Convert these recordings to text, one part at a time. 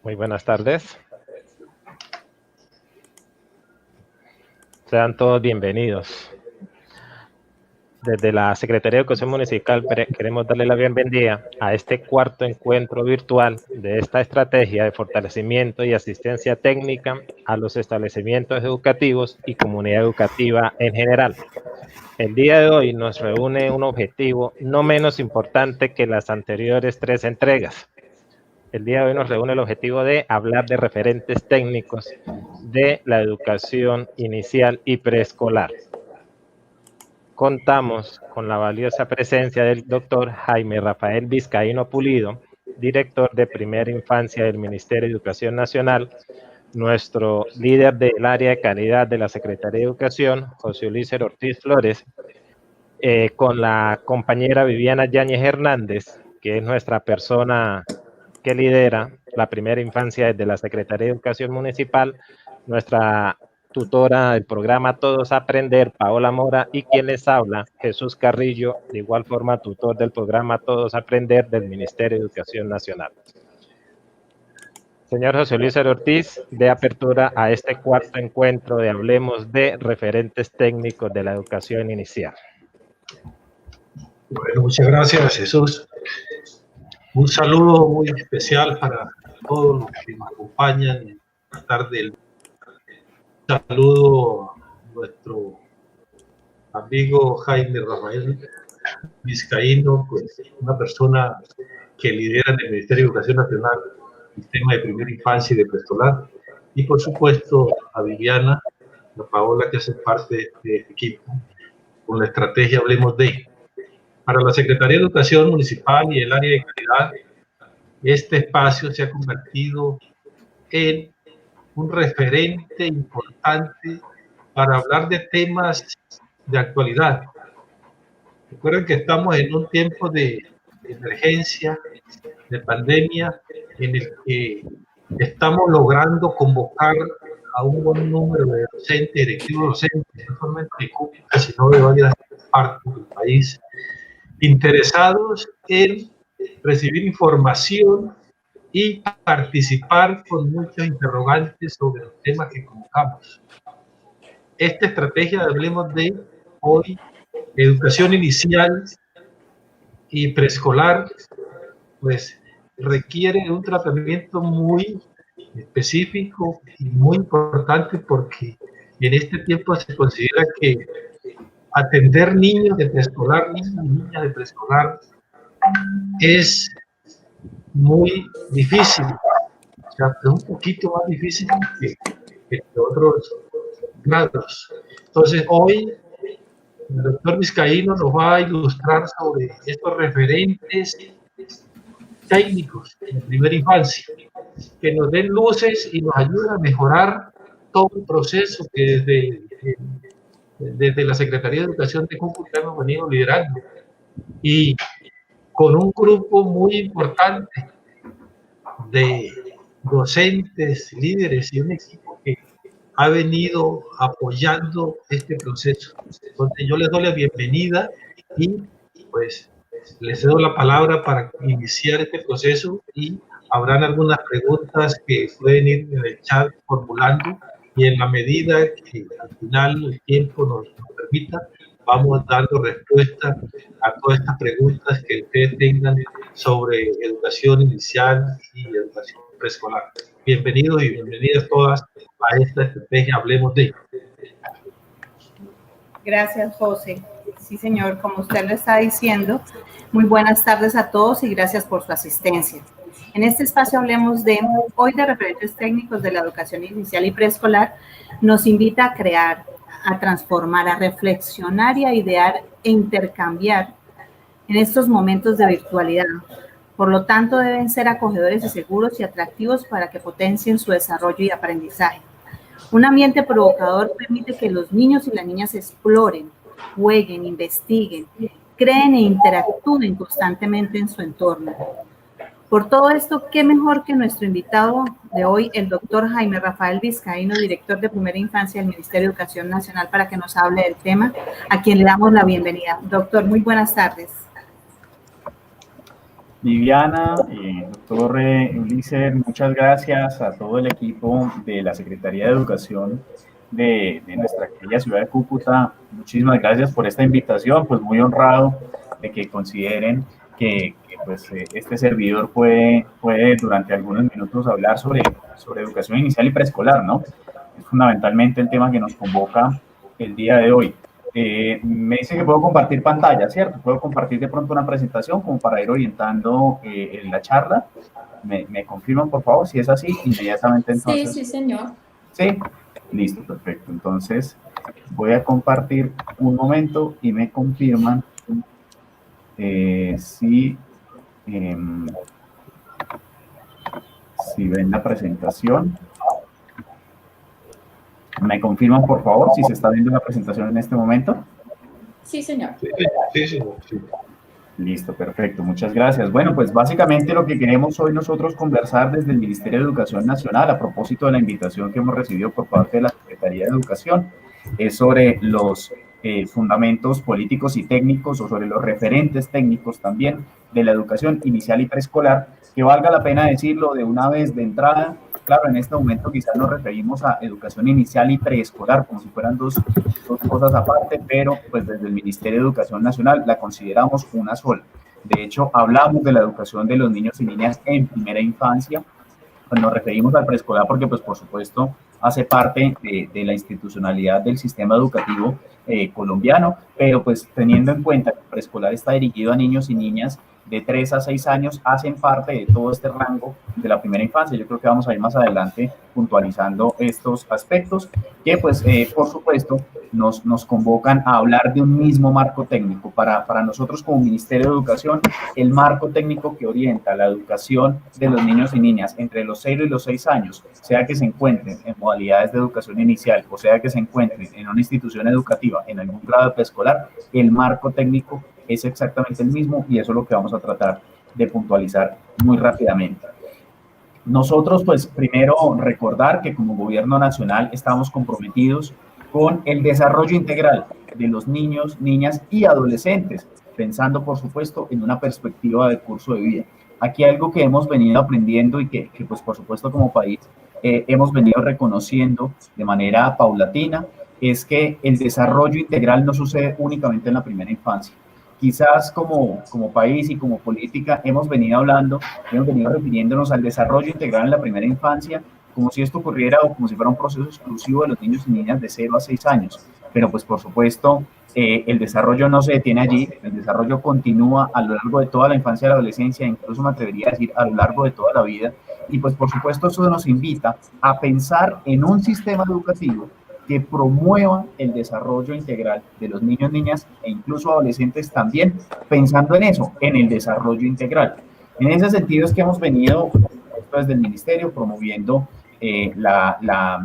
Muy buenas tardes. Sean todos bienvenidos. Desde la Secretaría de Educación Municipal queremos darle la bienvenida a este cuarto encuentro virtual de esta estrategia de fortalecimiento y asistencia técnica a los establecimientos educativos y comunidad educativa en general. El día de hoy nos reúne un objetivo no menos importante que las anteriores 3 entregas. El día de hoy nos reúne el objetivo de hablar de referentes técnicos de la educación inicial y preescolar. Contamos con la valiosa presencia del doctor Jaime Rafael Vizcaíno Pulido, director de Primera Infancia del Ministerio de Educación Nacional, nuestro líder del área de calidad de la Secretaría de Educación, José Ulises Ortiz Flores, con la compañera Viviana Yáñez Hernández, que es nuestra persona que lidera la Primera Infancia desde la Secretaría de Educación Municipal, nuestra tutora del programa Todos Aprender, Paola Mora, y quien les habla, Jesús Carrillo, de igual forma tutor del programa Todos Aprender del Ministerio de Educación Nacional. Señor José Luis Ortiz, de apertura a este cuarto encuentro de Hablemos de referentes técnicos de la educación inicial. Bueno, muchas gracias, Jesús. Un saludo muy especial para todos los que nos acompañan en la tarde. Un saludo a nuestro amigo Jaime Rafael Vizcaíno, pues una persona que lidera en el Ministerio de Educación Nacional el sistema de primera infancia y de preescolar, y por supuesto a Viviana, a Paola, que hace parte de este equipo con la estrategia Hablemos de. Para la Secretaría de Educación Municipal y el área de calidad, este espacio se ha convertido en un referente importante para hablar de temas de actualidad. Recuerden que estamos en un tiempo de emergencia, de pandemia, en el que estamos logrando convocar a un buen número de docentes, directivos docentes, no solamente de Cúcuta, sino de varias partes del país, interesados en recibir información y participar con muchos interrogantes sobre los temas que convocamos. Esta estrategia de Hablemos de hoy, educación inicial y preescolar, pues requiere un tratamiento muy específico y muy importante, porque en este tiempo se considera que atender niños de preescolar, niños y niñas de preescolar, es muy difícil, o sea, es un poquito más difícil que otros grados. Entonces, hoy el doctor Vizcaíno nos va a ilustrar sobre estos referentes técnicos de primera infancia, que nos den luces y nos ayuden a mejorar todo el proceso que desde la Secretaría de Educación de Cúcuta hemos venido liderando, y con un grupo muy importante de docentes, líderes y un equipo que ha venido apoyando este proceso. Entonces yo les doy la bienvenida y pues les doy la palabra para iniciar este proceso, y habrán algunas preguntas que pueden ir en el chat formulando, y en la medida que al final el tiempo nos permita, vamos dando respuesta a todas estas preguntas que ustedes tengan sobre educación inicial y educación preescolar. Bienvenidos y bienvenidas todas a esta estrategia Hablemos de. Gracias, José. Sí, señor, como usted lo está diciendo, muy buenas tardes a todos y gracias por su asistencia. En este espacio Hablemos de hoy de referentes técnicos de la educación inicial y preescolar, nos invita a crear, a transformar, a reflexionar y a idear e intercambiar en estos momentos de virtualidad. Por lo tanto, deben ser acogedores y seguros y atractivos para que potencien su desarrollo y aprendizaje. Un ambiente provocador permite que los niños y las niñas exploren, jueguen, investiguen, creen e interactúen constantemente en su entorno. Por todo esto, qué mejor que nuestro invitado de hoy, el doctor Jaime Rafael Vizcaíno, director de Primera Infancia del Ministerio de Educación Nacional, para que nos hable del tema, a quien le damos la bienvenida. Doctor, muy buenas tardes. Viviana, doctor Ulises, muchas gracias a todo el equipo de la Secretaría de Educación de nuestra querida ciudad de Cúcuta. Muchísimas gracias por esta invitación, pues muy honrado de que consideren que pues, este servidor puede durante algunos minutos hablar sobre educación inicial y preescolar, ¿no? Es fundamentalmente el tema que nos convoca el día de hoy. Me dice que puedo compartir pantalla, ¿cierto? Puedo compartir de pronto una presentación como para ir orientando en la charla. ¿Me confirman, por favor? Si es así, inmediatamente entonces. Sí, señor. Sí, listo, perfecto. Entonces, voy a compartir un momento y me confirman si ven la presentación. ¿Me confirman, por favor, si se está viendo la presentación en este momento? Sí, señor. Sí, señor. Sí. Listo, perfecto. Muchas gracias. Bueno, pues básicamente lo que queremos hoy nosotros conversar desde el Ministerio de Educación Nacional, a propósito de la invitación que hemos recibido por parte de la Secretaría de Educación, es sobre los fundamentos políticos y técnicos, o sobre los referentes técnicos también de la educación inicial y preescolar, que valga la pena decirlo de una vez de entrada. Claro, en este momento quizás nos referimos a educación inicial y preescolar como si fueran dos cosas aparte, pero pues desde el Ministerio de Educación Nacional la consideramos una sola. De hecho, hablamos de la educación de los niños y niñas en primera infancia, pues nos referimos al preescolar porque pues por supuesto hace parte de la institucionalidad del sistema educativo colombiano, pero pues teniendo en cuenta que el preescolar está dirigido a niños y niñas de 3 a 6 años, hacen parte de todo este rango de la primera infancia. Yo creo que vamos a ir más adelante puntualizando estos aspectos que pues por supuesto nos convocan a hablar de un mismo marco técnico. Para nosotros como Ministerio de Educación, el marco técnico que orienta la educación de los niños y niñas entre los 0 y los 6 años, sea que se encuentren en modalidades de educación inicial o sea que se encuentren en una institución educativa en algún grado preescolar, el marco técnico es exactamente el mismo y eso es lo que vamos a tratar de puntualizar muy rápidamente. Nosotros, pues, primero recordar que como Gobierno Nacional estamos comprometidos con el desarrollo integral de los niños, niñas y adolescentes, pensando, por supuesto, en una perspectiva de curso de vida. Aquí algo que hemos venido aprendiendo y que pues, por supuesto, como país hemos venido reconociendo de manera paulatina, es que el desarrollo integral no sucede únicamente en la primera infancia. Quizás como país y como política hemos venido refiriéndonos al desarrollo integral en la primera infancia como si esto ocurriera o como si fuera un proceso exclusivo de los niños y niñas de 0 a 6 años. Pero pues por supuesto el desarrollo no se detiene allí, el desarrollo continúa a lo largo de toda la infancia y la adolescencia, incluso me atrevería a decir a lo largo de toda la vida. Y pues por supuesto eso nos invita a pensar en un sistema educativo que promueva el desarrollo integral de los niños, niñas e incluso adolescentes también, pensando en eso, en el desarrollo integral. En ese sentido es que hemos venido, desde el Ministerio, promoviendo la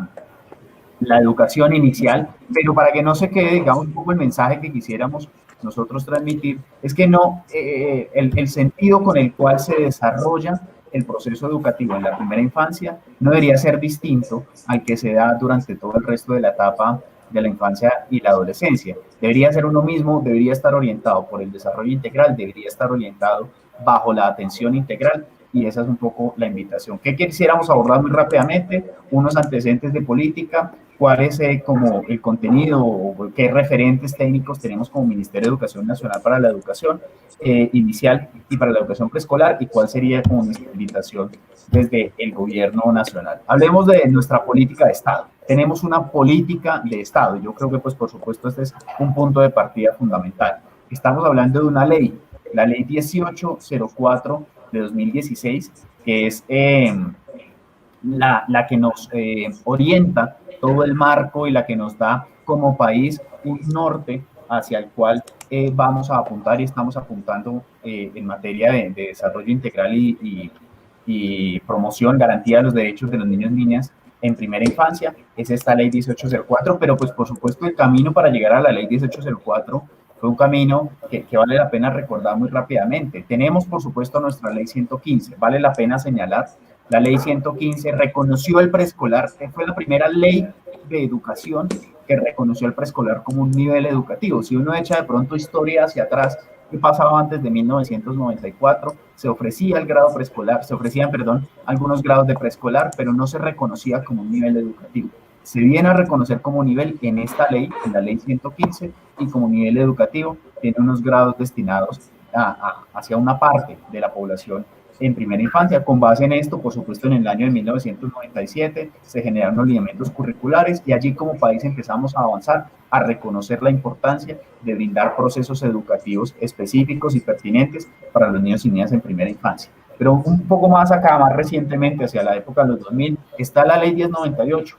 educación inicial, pero para que no se quede, digamos, un poco el mensaje que quisiéramos nosotros transmitir, es que no, el sentido con el cual se desarrolla el proceso educativo en la primera infancia no debería ser distinto al que se da durante todo el resto de la etapa de la infancia y la adolescencia. Debería ser uno mismo, debería estar orientado por el desarrollo integral, debería estar orientado bajo la atención integral, y esa es un poco la invitación. ¿Qué quisiéramos abordar muy rápidamente? Unos antecedentes de política, cuál es como el contenido o qué referentes técnicos tenemos como Ministerio de Educación Nacional para la educación inicial y para la educación preescolar, y cuál sería como nuestra invitación desde el Gobierno Nacional. Hablemos de nuestra política de Estado. Tenemos una política de Estado, y yo creo que pues por supuesto este es un punto de partida fundamental. Estamos hablando de una ley, la Ley 1804 de 2016, que es la que nos orienta todo el marco y la que nos da como país un norte hacia el cual vamos a apuntar y estamos apuntando en materia de desarrollo integral y promoción, garantía de los derechos de los niños y niñas en primera infancia. Es esta Ley 1804, pero pues por supuesto el camino para llegar a la Ley 1804 fue un camino que vale la pena recordar muy rápidamente. Tenemos, por supuesto, nuestra Ley 115. Vale la pena señalar, la Ley 115 reconoció el preescolar, fue la primera ley de educación que reconoció el preescolar como un nivel educativo. Si uno echa de pronto historia hacia atrás, ¿Qué pasaba antes de 1994? Se ofrecía el grado preescolar, se ofrecían, perdón, algunos grados de preescolar, pero no se reconocía como un nivel educativo. Se viene a reconocer como nivel en esta ley, en la ley 115, y como nivel educativo tiene unos grados destinados hacia una parte de la población en primera infancia. Con base en esto, por supuesto, en el año de 1997 se generaron los lineamientos curriculares y allí como país empezamos a avanzar, a reconocer la importancia de brindar procesos educativos específicos y pertinentes para los niños y niñas en primera infancia. Pero un poco más acá, más recientemente, hacia la época de los 2000, está la ley 1098.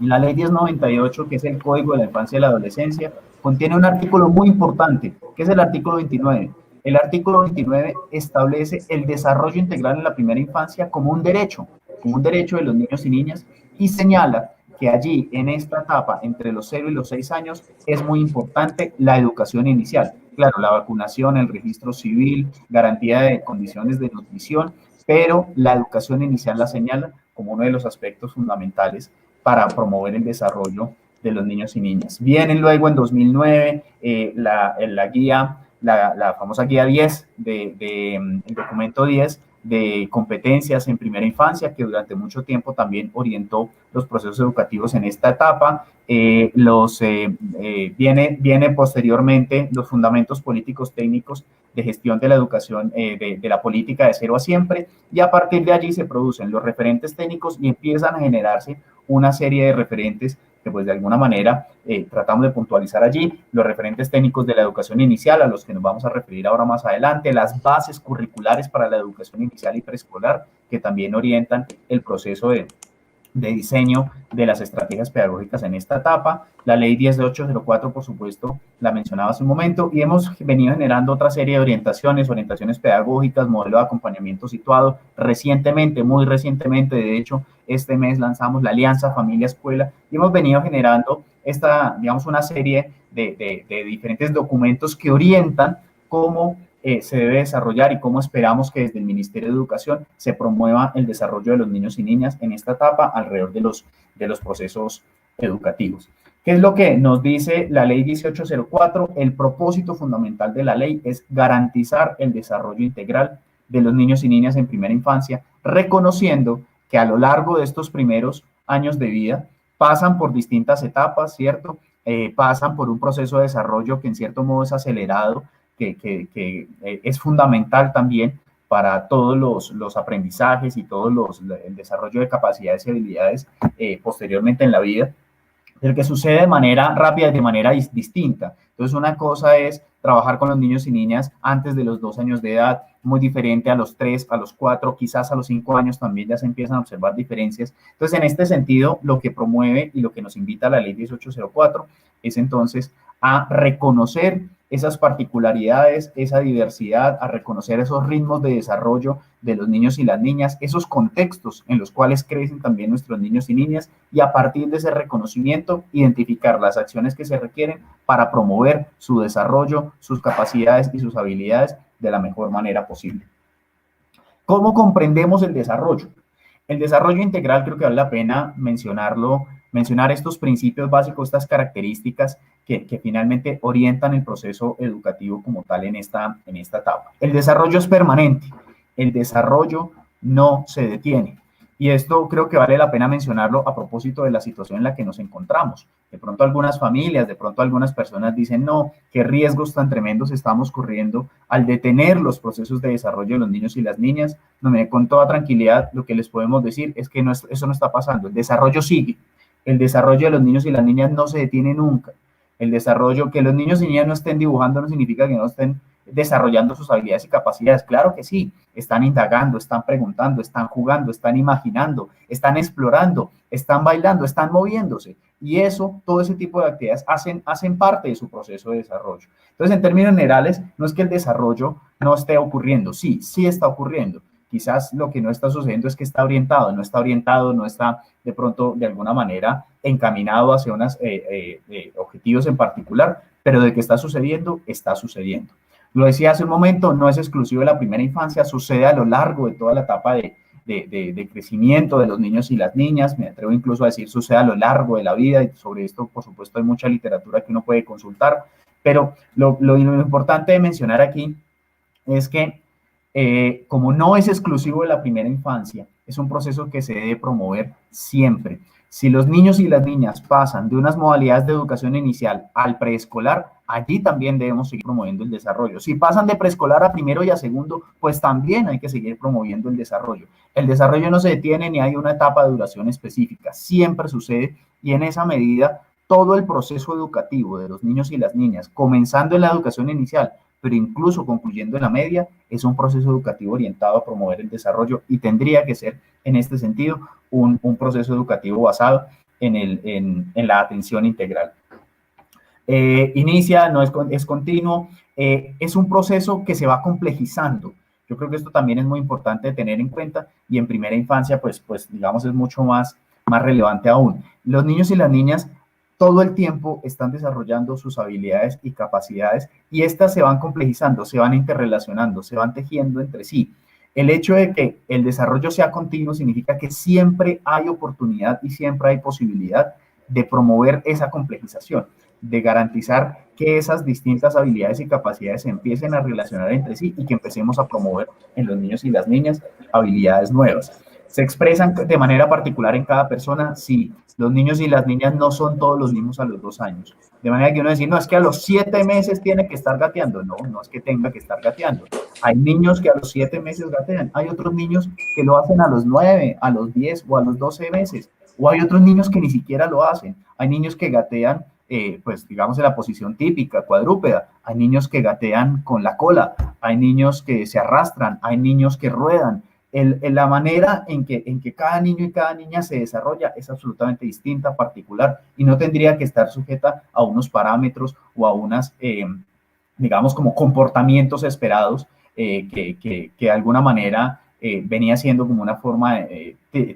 Y la ley 1098, que es el Código de la Infancia y la Adolescencia, contiene un artículo muy importante, que es el artículo 29. El artículo 29 establece el desarrollo integral en la primera infancia como un derecho de los niños y niñas, y señala que allí, en esta etapa, entre los 0 y los 6 años, es muy importante la educación inicial. Claro, la vacunación, el registro civil, garantía de condiciones de nutrición, pero la educación inicial la señala como uno de los aspectos fundamentales para promover el desarrollo de los niños y niñas. Vienen luego en 2009 la guía, la famosa guía 10, el documento 10 de competencias en primera infancia, que durante mucho tiempo también orientó los procesos educativos en esta etapa. Viene posteriormente los fundamentos políticos técnicos de gestión de la educación, de la política de cero a siempre, y a partir de allí se producen los referentes técnicos y empiezan a generarse una serie de referentes que pues de alguna manera tratamos de puntualizar allí, los referentes técnicos de la educación inicial, a los que nos vamos a referir ahora más adelante, las bases curriculares para la educación inicial y preescolar, que también orientan el proceso de diseño de las estrategias pedagógicas en esta etapa. La ley 10804, por supuesto, la mencionaba hace un momento, y hemos venido generando otra serie de orientaciones pedagógicas, modelo de acompañamiento situado. Recientemente, muy recientemente, de hecho, este mes lanzamos la Alianza Familia Escuela, y hemos venido generando una serie de diferentes documentos que orientan cómo se debe desarrollar y cómo esperamos que desde el Ministerio de Educación se promueva el desarrollo de los niños y niñas en esta etapa alrededor de los procesos educativos. ¿Qué es lo que nos dice la ley 1804? El propósito fundamental de la ley es garantizar el desarrollo integral de los niños y niñas en primera infancia, reconociendo que a lo largo de estos primeros años de vida pasan por distintas etapas, ¿cierto? Pasan por un proceso de desarrollo que en cierto modo es acelerado, que es fundamental también para todos los aprendizajes y el desarrollo de capacidades y habilidades posteriormente en la vida, pero que sucede de manera rápida y de manera distinta. Entonces, una cosa es trabajar con los niños y niñas antes de los 2 años de edad, muy diferente a los 3, a los 4, quizás a los 5 años también ya se empiezan a observar diferencias. Entonces, en este sentido, lo que promueve y lo que nos invita a la ley 1804 es entonces a reconocer esas particularidades, esa diversidad, a reconocer esos ritmos de desarrollo de los niños y las niñas, esos contextos en los cuales crecen también nuestros niños y niñas, y a partir de ese reconocimiento, identificar las acciones que se requieren para promover su desarrollo, sus capacidades y sus habilidades de la mejor manera posible. ¿Cómo comprendemos el desarrollo? El desarrollo integral, creo que vale la pena mencionar estos principios básicos, estas características que finalmente orientan el proceso educativo como tal en esta etapa. El desarrollo es permanente, el desarrollo no se detiene. Y esto creo que vale la pena mencionarlo a propósito de la situación en la que nos encontramos. De pronto algunas familias, de pronto algunas personas dicen, no, qué riesgos tan tremendos estamos corriendo al detener los procesos de desarrollo de los niños y las niñas. No, con toda tranquilidad lo que les podemos decir es que eso no está pasando. El desarrollo sigue. El desarrollo de los niños y las niñas no se detiene nunca. El desarrollo, que los niños y niñas no estén dibujando no significa que no estén desarrollando sus habilidades y capacidades. Claro que sí, están indagando, están preguntando, están jugando, están imaginando, están explorando, están bailando, están moviéndose. Y eso, todo ese tipo de actividades hacen parte de su proceso de desarrollo. Entonces, en términos generales, no es que el desarrollo no esté ocurriendo, sí está ocurriendo. Quizás lo que no está sucediendo es que está orientado, no está de pronto de alguna manera encaminado hacia unos objetivos en particular, pero de que está sucediendo, está sucediendo. Lo decía hace un momento, no es exclusivo de la primera infancia, sucede a lo largo de toda la etapa de crecimiento de los niños y las niñas, me atrevo incluso a decir sucede a lo largo de la vida, y sobre esto, por supuesto, hay mucha literatura que uno puede consultar, Pero lo importante de mencionar aquí es que como no es exclusivo de la primera infancia, es un proceso que se debe promover siempre. Si los niños y las niñas pasan de unas modalidades de educación inicial al preescolar, allí también debemos seguir promoviendo el desarrollo. Si pasan de preescolar a primero y a segundo, pues también hay que seguir promoviendo el desarrollo. El desarrollo no se detiene ni hay una etapa de duración específica, siempre sucede y en esa medida todo el proceso educativo de los niños y las niñas, comenzando en la educación inicial, pero incluso concluyendo en la media, es un proceso educativo orientado a promover el desarrollo y tendría que ser, en este sentido, un proceso educativo basado en la atención integral. Inicia, no es continuo, es un proceso que se va complejizando. Yo creo que esto también es muy importante tener en cuenta y en primera infancia, pues digamos, es mucho más relevante aún. Los niños y las niñas todo el tiempo están desarrollando sus habilidades y capacidades y estas se van complejizando, se van interrelacionando, se van tejiendo entre sí. El hecho de que el desarrollo sea continuo significa que siempre hay oportunidad y siempre hay posibilidad de promover esa complejización, de garantizar que esas distintas habilidades y capacidades se empiecen a relacionar entre sí y que empecemos a promover en los niños y las niñas habilidades nuevas. ¿Se expresan de manera particular en cada persona? Sí. Los niños y las niñas no son todos los mismos a los 2 años. De manera que uno dice, no, es que a los 7 meses tiene que estar gateando. No, no es que tenga que estar gateando. Hay niños que a los 7 meses gatean. Hay otros niños que lo hacen a los 9, a los 10 o a los 12 meses. O hay otros niños que ni siquiera lo hacen. Hay niños que gatean, pues digamos en la posición típica, cuadrúpeda. Hay niños que gatean con la cola. Hay niños que se arrastran. Hay niños que ruedan. La manera en que cada niño y cada niña se desarrolla es absolutamente distinta, particular, y no tendría que estar sujeta a unos parámetros o a unas, digamos, como comportamientos esperados que de alguna manera venía siendo como una forma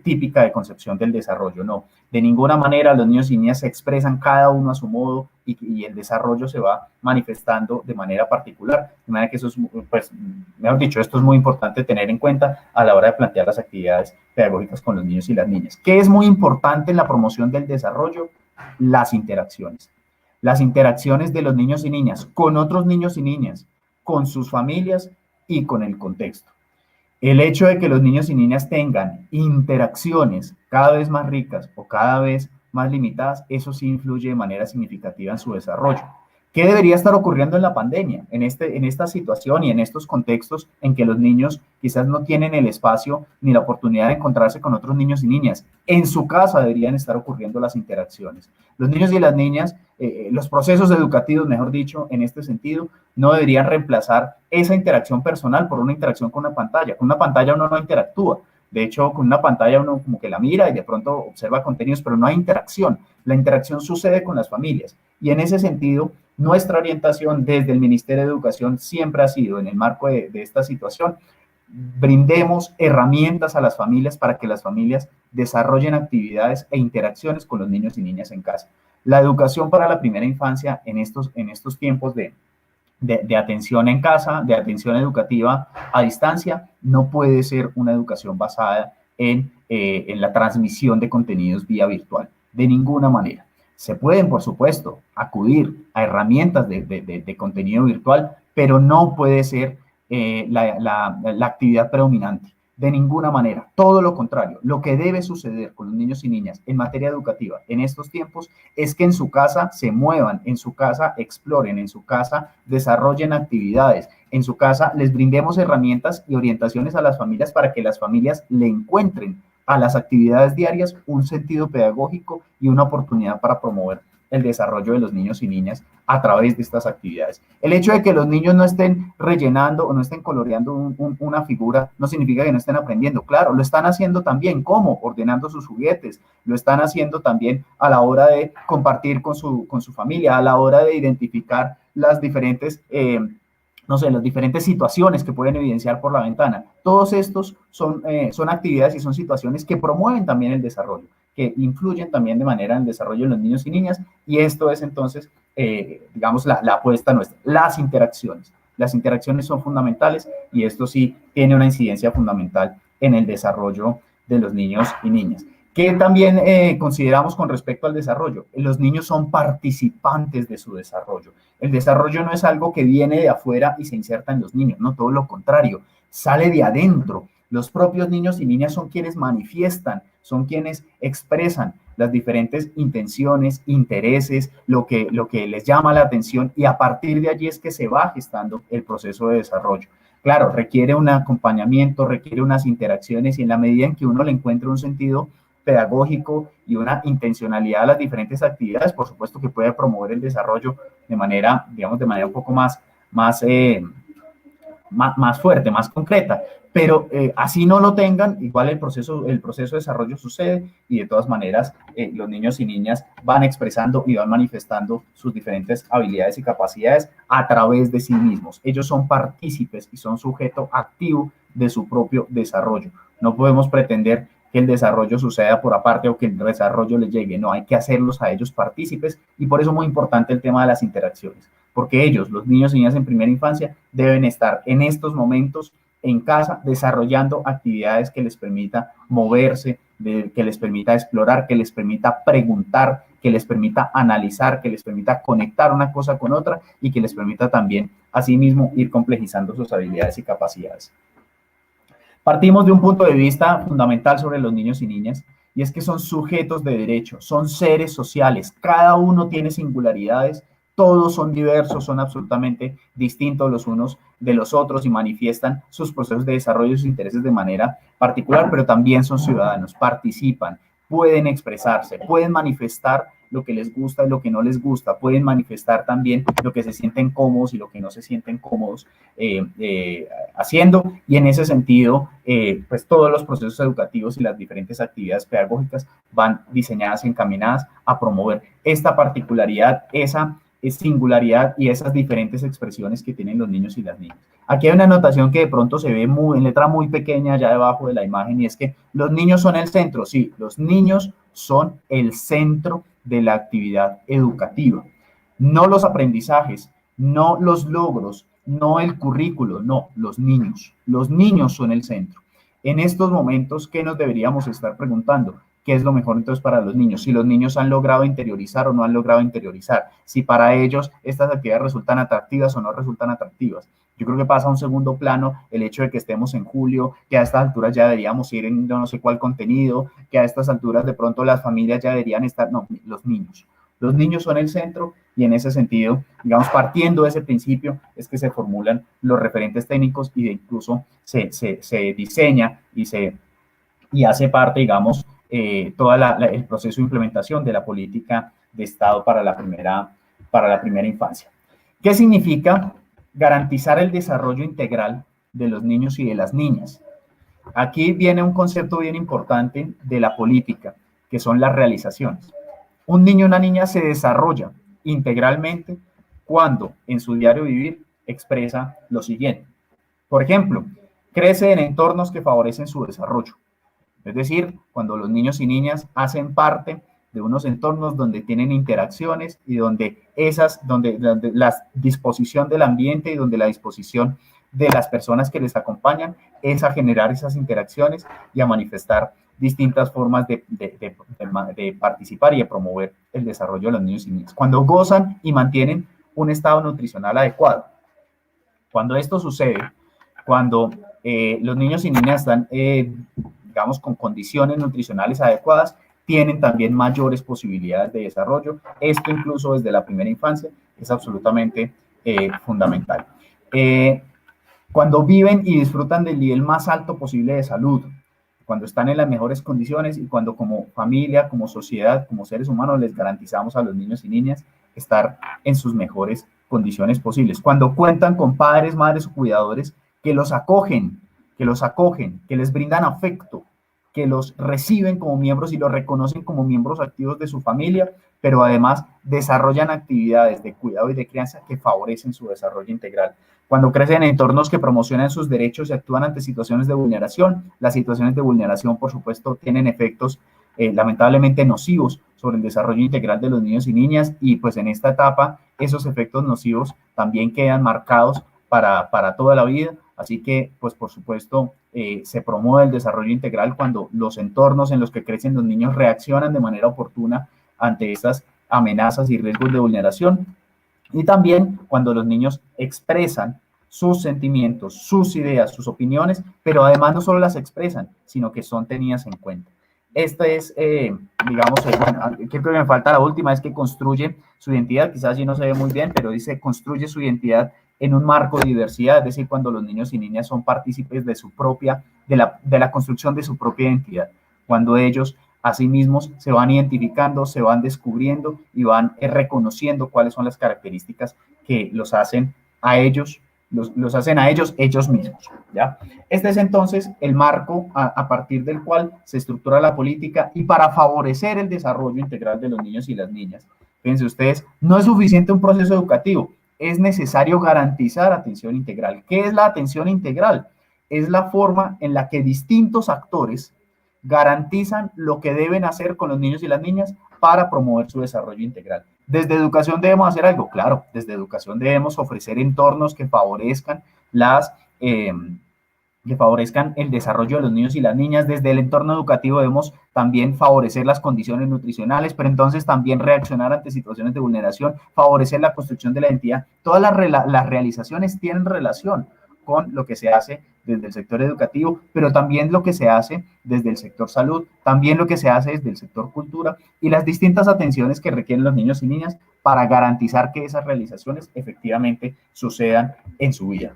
típica de concepción del desarrollo. No, de ninguna manera los niños y niñas se expresan cada uno a su modo y el desarrollo se va manifestando de manera particular. De manera que eso es, pues, mejor dicho, esto es muy importante tener en cuenta a la hora de plantear las actividades pedagógicas con los niños y las niñas. ¿Qué es muy importante en la promoción del desarrollo? Las interacciones. Las interacciones de los niños y niñas con otros niños y niñas, con sus familias y con el contexto. El hecho de que los niños y niñas tengan interacciones cada vez más ricas o cada vez más limitadas, eso sí influye de manera significativa en su desarrollo. ¿Qué debería estar ocurriendo en la pandemia, en esta situación y en estos contextos en que los niños quizás no tienen el espacio ni la oportunidad de encontrarse con otros niños y niñas? En su casa deberían estar ocurriendo las interacciones. Los niños y las niñas, los procesos educativos, mejor dicho, en este sentido, no deberían reemplazar esa interacción personal por una interacción con una pantalla. Con una pantalla uno no interactúa. De hecho, con una pantalla uno como que la mira y de pronto observa contenidos, pero no hay interacción. La interacción sucede con las familias. Y en ese sentido, nuestra orientación desde el Ministerio de Educación siempre ha sido, en el marco de esta situación, brindemos herramientas a las familias para que las familias desarrollen actividades e interacciones con los niños y niñas en casa. La educación para la primera infancia en estos tiempos de atención en casa, de atención educativa a distancia, no puede ser una educación basada en la transmisión de contenidos vía virtual, de ninguna manera. Se pueden, por supuesto, acudir a herramientas de contenido virtual, pero no puede ser la actividad predominante, de ninguna manera. Todo lo contrario, lo que debe suceder con los niños y niñas en materia educativa en estos tiempos es que en su casa se muevan, en su casa exploren, en su casa desarrollen actividades, en su casa les brindemos herramientas y orientaciones a las familias para que las familias le encuentren a las actividades diarias un sentido pedagógico y una oportunidad para promover el desarrollo de los niños y niñas a través de estas actividades. El hecho de que los niños no estén rellenando o no estén coloreando una figura no significa que no estén aprendiendo. Claro, lo están haciendo también. ¿Cómo? Ordenando sus juguetes. Lo están haciendo también a la hora de compartir con su familia, a la hora de identificar las diferentes las diferentes situaciones que pueden evidenciar por la ventana. Todos estos son actividades y son situaciones que promueven también el desarrollo, que influyen también de manera en el desarrollo de los niños y niñas, y esto es entonces, digamos, la apuesta nuestra. Las interacciones son fundamentales y esto sí tiene una incidencia fundamental en el desarrollo de los niños y niñas. ¿Qué también consideramos con respecto al desarrollo? Los niños son participantes de su desarrollo. El desarrollo no es algo que viene de afuera y se inserta en los niños, no, todo lo contrario, sale de adentro. Los propios niños y niñas son quienes manifiestan, son quienes expresan las diferentes intenciones, intereses, lo que les llama la atención, y a partir de allí es que se va gestando el proceso de desarrollo. Claro, requiere un acompañamiento, requiere unas interacciones, y en la medida en que uno le encuentra un sentido pedagógico y una intencionalidad a las diferentes actividades, por supuesto que puede promover el desarrollo de manera, digamos, de manera un poco más fuerte, más concreta. Pero así no lo tengan, igual el proceso de desarrollo sucede, y de todas maneras los niños y niñas van expresando y van manifestando sus diferentes habilidades y capacidades a través de sí mismos. Ellos son partícipes y son sujeto activo de su propio desarrollo. No podemos pretender que el desarrollo suceda por aparte o que el desarrollo les llegue. No, hay que hacerlos a ellos partícipes, y por eso es muy importante el tema de las interacciones, porque ellos, los niños y niñas en primera infancia, deben estar en estos momentos en casa desarrollando actividades que les permita moverse, que les permita explorar, que les permita preguntar, que les permita analizar, que les permita conectar una cosa con otra, y que les permita también, asimismo, ir complejizando sus habilidades y capacidades. Partimos de un punto de vista fundamental sobre los niños y niñas, y es que son sujetos de derecho, son seres sociales, cada uno tiene singularidades, todos son diversos, son absolutamente distintos los unos de los otros y manifiestan sus procesos de desarrollo y sus intereses de manera particular, pero también son ciudadanos, participan, pueden expresarse, pueden manifestar lo que les gusta y lo que no les gusta, pueden manifestar también lo que se sienten cómodos y lo que no se sienten cómodos haciendo, y en ese sentido, pues todos los procesos educativos y las diferentes actividades pedagógicas van diseñadas y encaminadas a promover esta particularidad, esa singularidad y esas diferentes expresiones que tienen los niños y las niñas. Aquí hay una anotación que de pronto se ve en letra muy pequeña allá debajo de la imagen, y es que los niños son el centro. Sí, los niños son el centro de la actividad educativa. No los aprendizajes, no los logros, no el currículo, no, los niños. Los niños son el centro. En estos momentos, ¿qué nos deberíamos estar preguntando? ¿Qué es lo mejor entonces para los niños? Si los niños han logrado interiorizar o no han logrado interiorizar. Si para ellos estas actividades resultan atractivas o no resultan atractivas. Yo creo que pasa a un segundo plano el hecho de que estemos en julio, que a estas alturas ya deberíamos ir en no sé cuál contenido, que a estas alturas de pronto las familias ya deberían estar. No, los niños. Los niños son el centro, y en ese sentido, digamos, partiendo de ese principio, es que se formulan los referentes técnicos, y de incluso se diseña y hace parte, digamos, todo el proceso de implementación de la política de Estado para la primera infancia. ¿Qué significa garantizar el desarrollo integral de los niños y de las niñas? Aquí viene un concepto bien importante de la política, que son las realizaciones. Un niño o una niña se desarrolla integralmente cuando en su diario vivir expresa lo siguiente. Por ejemplo, crece en entornos que favorecen su desarrollo. Es decir, cuando los niños y niñas hacen parte de unos entornos donde tienen interacciones y donde la disposición del ambiente y donde la disposición de las personas que les acompañan es a generar esas interacciones y a manifestar distintas formas de participar y de promover el desarrollo de los niños y niñas. Cuando gozan y mantienen un estado nutricional adecuado. Cuando esto sucede, cuando los niños y niñas están digamos, con condiciones nutricionales adecuadas, tienen también mayores posibilidades de desarrollo. Esto incluso desde la primera infancia es absolutamente fundamental. Cuando viven y disfrutan del nivel más alto posible de salud, cuando están en las mejores condiciones y cuando como familia, como sociedad, como seres humanos les garantizamos a los niños y niñas estar en sus mejores condiciones posibles. Cuando cuentan con padres, madres o cuidadores que los acogen, que les brindan afecto, que los reciben como miembros y los reconocen como miembros activos de su familia, pero además desarrollan actividades de cuidado y de crianza que favorecen su desarrollo integral. Cuando crecen en entornos que promocionan sus derechos y actúan ante situaciones de vulneración, las situaciones de vulneración, por supuesto, tienen efectos lamentablemente nocivos sobre el desarrollo integral de los niños y niñas, y pues en esta etapa esos efectos nocivos también quedan marcados para toda la vida. Así que, pues por supuesto, se promueve el desarrollo integral cuando los entornos en los que crecen los niños reaccionan de manera oportuna ante estas amenazas y riesgos de vulneración, y también cuando los niños expresan sus sentimientos, sus ideas, sus opiniones, pero además no solo las expresan, sino que son tenidas en cuenta. Esta es, digamos, bueno, creo que me falta la última, es que construye su identidad, quizás allí no se ve muy bien, pero dice construye su identidad en un marco de diversidad, es decir, cuando los niños y niñas son partícipes de su propia, de la construcción de su propia identidad, cuando ellos a sí mismos se van identificando, se van descubriendo y van reconociendo cuáles son las características que los hacen a ellos, los hacen a ellos mismos, ¿ya? Este es entonces el marco a partir del cual se estructura la política, y para favorecer el desarrollo integral de los niños y las niñas, fíjense ustedes, no es suficiente un proceso educativo, es necesario garantizar atención integral. ¿Qué es la atención integral? Es la forma en la que distintos actores garantizan lo que deben hacer con los niños y las niñas para promover su desarrollo integral. ¿Desde educación debemos hacer algo? Claro, desde educación debemos ofrecer entornos que favorezcan el desarrollo de los niños y las niñas. Desde el entorno educativo debemos también favorecer las condiciones nutricionales, pero entonces también reaccionar ante situaciones de vulneración, favorecer la construcción de la identidad. Todas las realizaciones tienen relación con lo que se hace desde el sector educativo, pero también lo que se hace desde el sector salud, también lo que se hace desde el sector cultura, y las distintas atenciones que requieren los niños y niñas para garantizar que esas realizaciones efectivamente sucedan en su vida.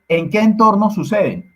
¿En qué entorno suceden?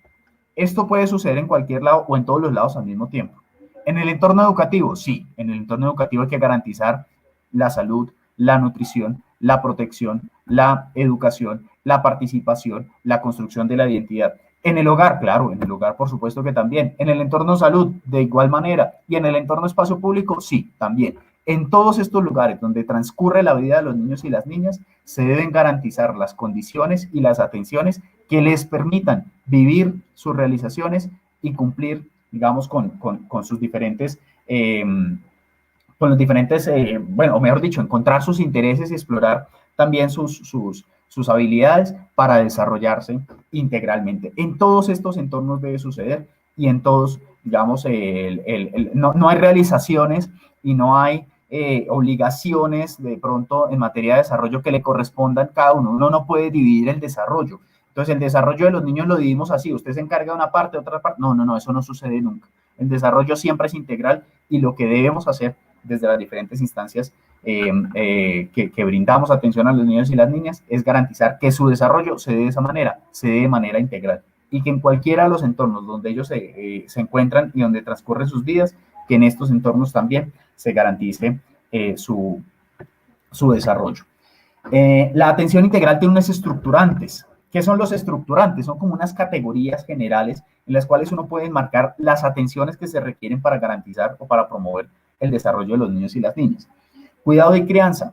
Esto puede suceder en cualquier lado o en todos los lados al mismo tiempo. En el entorno educativo, sí, en el entorno educativo hay que garantizar la salud, la nutrición, la protección, la educación, la participación, la construcción de la identidad. En el hogar, claro, en el hogar por supuesto que también. En el entorno salud, de igual manera. Y en el entorno espacio público, sí, también. En todos estos lugares donde transcurre la vida de los niños y las niñas, se deben garantizar las condiciones y las atenciones que les permitan vivir sus realizaciones y cumplir, digamos, con sus diferentes, con los diferentes, bueno, o mejor dicho, encontrar sus intereses y explorar también sus habilidades para desarrollarse integralmente. En todos estos entornos debe suceder, y en todos, digamos, no hay realizaciones y no hay obligaciones de pronto en materia de desarrollo que le correspondan a cada uno. Uno no puede dividir el desarrollo. Entonces, el desarrollo de los niños lo dividimos así, usted se encarga de una parte, otra parte. No, eso no sucede nunca. El desarrollo siempre es integral, y lo que debemos hacer desde las diferentes instancias que brindamos atención a los niños y las niñas es garantizar que su desarrollo se dé de esa manera, se dé de manera integral, y que en cualquiera de los entornos donde ellos se encuentran y donde transcurren sus vidas, que en estos entornos también se garantice su desarrollo. La atención integral tiene unos estructurantes. ¿Qué son los estructurantes? Son como unas categorías generales en las cuales uno puede marcar las atenciones que se requieren para garantizar o para promover el desarrollo de los niños y las niñas. Cuidado y crianza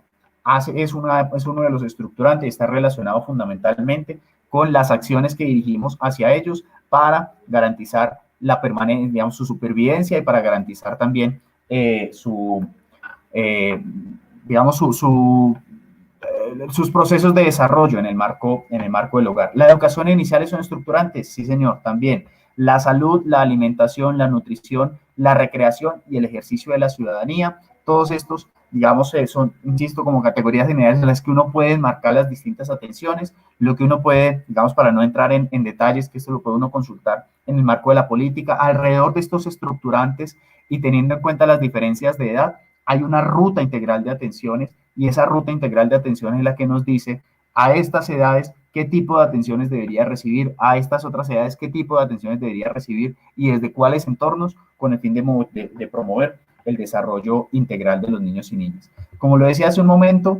es uno de los estructurantes, está relacionado fundamentalmente con las acciones que dirigimos hacia ellos para garantizar la permanencia, digamos, su supervivencia, y para garantizar también sus procesos de desarrollo en el marco del hogar. La educación inicial es un estructurante, sí señor, también. La salud, la alimentación, la nutrición, la recreación y el ejercicio de la ciudadanía, todos estos, digamos, son, insisto, como categorías generales en las que uno puede marcar las distintas atenciones, lo que uno puede, digamos, para no entrar en detalles, que esto lo puede uno consultar en el marco de la política, alrededor de estos estructurantes y teniendo en cuenta las diferencias de edad, hay una ruta integral de atenciones, y esa ruta integral de atenciones es la que nos dice a estas edades qué tipo de atenciones debería recibir, a estas otras edades qué tipo de atenciones debería recibir y desde cuáles entornos, con el fin de promover el desarrollo integral de los niños y niñas. Como lo decía hace un momento,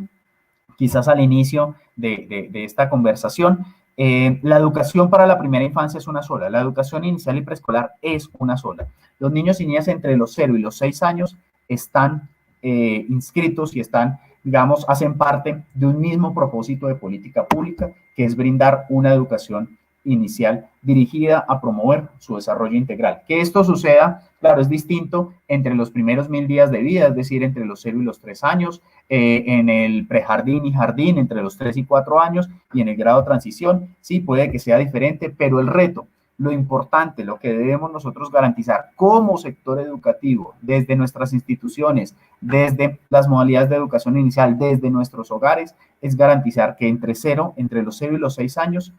quizás al inicio de esta conversación, la educación para la primera infancia es una sola, la educación inicial y preescolar es una sola. Los niños y niñas entre los 0 y los 6 años están inscritos y están, digamos, hacen parte de un mismo propósito de política pública, que es brindar una educación inicial dirigida a promover su desarrollo integral. Que esto suceda, claro, es distinto entre los primeros 1000 días de vida, es decir, entre los 0 y los 3 años, en el prejardín y jardín entre los 3 y 4 años, y en el grado de transición, sí, puede que sea diferente, pero el reto, lo importante, lo que debemos nosotros garantizar como sector educativo, desde nuestras instituciones, desde las modalidades de educación inicial, desde nuestros hogares, es garantizar que entre los 0 y los 6 años,